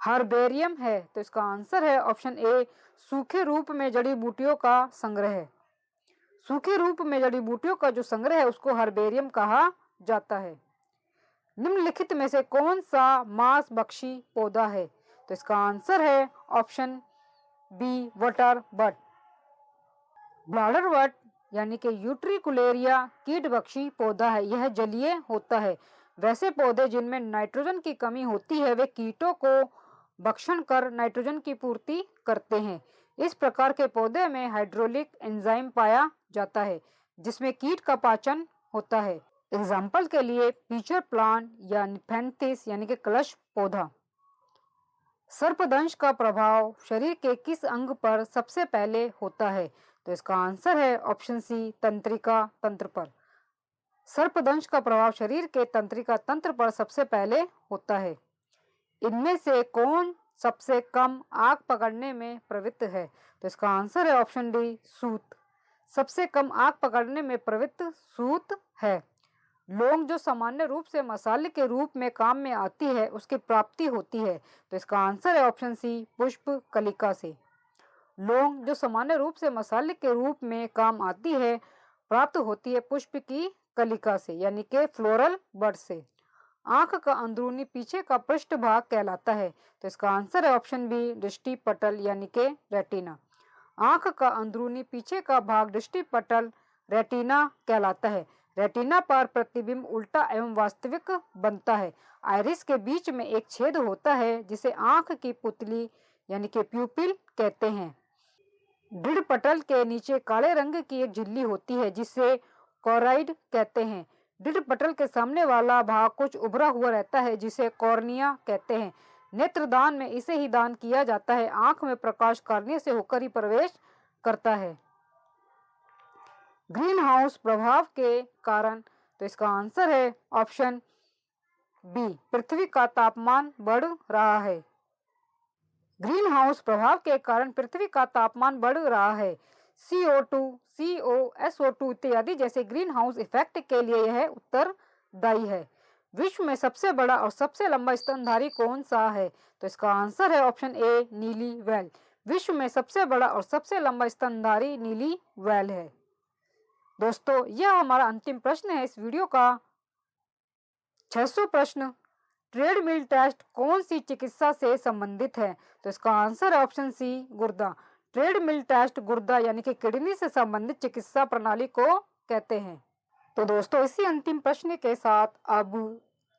हर्बेरियम है। तो इसका आंसर है ऑप्शन ए सूखे रूप में जड़ी बूटियों का संग्रह। सूखे रूप में जड़ी बूटियों का जो संग्रह है उसको हर्बेरियम कहा जाता है। निम्नलिखित में से कौन सा मांसभक्षी पौधा है? तो इसका आंसर है option B water wort. Bladderwort यानी कि यूट्रिकुलेरिया कीटभक्षी पौधा है। यह जलीय होता है। वैसे पौधे जिनमें नाइट्रोजन की कमी होती है वे कीटों को भक्षण कर नाइट्रोजन की पूर्ति करते हैं। इस प्रकार के पौधे में हाइड्रोलिक एंजाइम पाया जाता है जिसमें कीट का पाचन होता है। एग्जाम्पल के लिए पीचर प्लांट या निफेंथिस यानी कि कलश पौधा। सर्पदंश का प्रभाव शरीर के किस अंग पर सबसे पहले होता है? तो इसका आंसर है ऑप्शन सी तंत्रिका तंत्र पर। सर्पदंश का प्रभाव शरीर के तंत्रिका तंत्र पर सबसे पहले होता है। इनमें से कौन सबसे कम आग पकड़ने में प्रवृत्त है? तो इसका आंसर है ऑप्शन डी सूत। सबसे कम आग पकड़ने में प्रवृत्त सूत है। लौंग जो सामान्य रूप से मसाले के रूप में काम में आती है उसकी प्राप्ति होती है। तो इसका आंसर है ऑप्शन सी पुष्प कलिका से। लौंग जो सामान्य रूप से मसाले के रूप में काम आती है प्राप्त होती है पुष्प की कलिका से यानी कि फ्लोरल बड से। आंख का अंदरूनी पीछे का पृष्ठभाग कहलाता है? तो इसका आंसर है ऑप्शन बी, दृष्टि पटल यानी के रेटिना। आंख का अंदरूनी पीछे का भाग दृष्टि पटल रेटिना कहलाता है। रेटिना पर प्रतिबिंब उल्टा एवं वास्तविक बनता है। आइरिस के बीच में एक छेद होता है जिसे आंख की पुतली यानी कि प्यूपिल कहते हैं। दृढ़ पटल के नीचे काले रंग की एक झिल्ली होती है जिसे कोराइड कहते हैं। दृढ़ पटल के सामने वाला भाग कुछ उभरा हुआ रहता है जिसे कॉर्निया कहते हैं। नेत्रदान में इसे ही दान किया जाता है। आंख में प्रकाश कॉर्निया से होकर ही प्रवेश करता है। ग्रीन हाउस प्रभाव के कारण, तो इसका आंसर है ऑप्शन बी, पृथ्वी का तापमान बढ़ रहा है। ग्रीन हाउस प्रभाव के कारण पृथ्वी का तापमान बढ़ रहा है। CO2, CO, SO2 इत्यादि जैसे ग्रीन हाउस इफेक्ट के लिए यह उत्तरदायी है। विश्व में सबसे बड़ा और सबसे लंबा स्तनधारी कौन सा है? तो इसका आंसर है ऑप्शन ए, नीली व्हेल। विश्व में सबसे बड़ा और सबसे लंबा स्तनधारी नीली व्हेल है। दोस्तों, यह हमारा अंतिम प्रश्न है इस वीडियो का। 600 प्रश्न। ट्रेडमिल टेस्ट कौन सी चिकित्सा से संबंधित है? तो इसका आंसर है ऑप्शन सी, गुर्दा। ट्रेडमिल टेस्ट गुर्दा यानी कि किडनी से संबंधित चिकित्सा प्रणाली को कहते हैं। तो दोस्तों, इसी अंतिम प्रश्न के साथ अब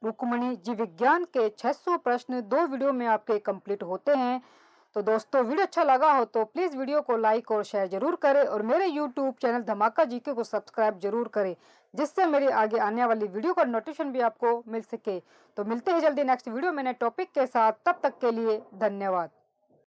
रुक्मिणी जीव विज्ञान के 600 प्रश्न 2 वीडियो में आपके कंप्लीट होते हैं। तो दोस्तों, वीडियो अच्छा लगा हो तो प्लीज वीडियो को लाइक और शेयर जरूर करें और मेरे यूट्यूब चैनल धमाका जीके को सब्सक्राइब जरूर करें, जिससे मेरी आगे आने वाली वीडियो का नोटिफिकेशन भी आपको मिल सके। तो मिलते हैं जल्दी नेक्स्ट वीडियो में नए टॉपिक के साथ। तब तक के लिए धन्यवाद।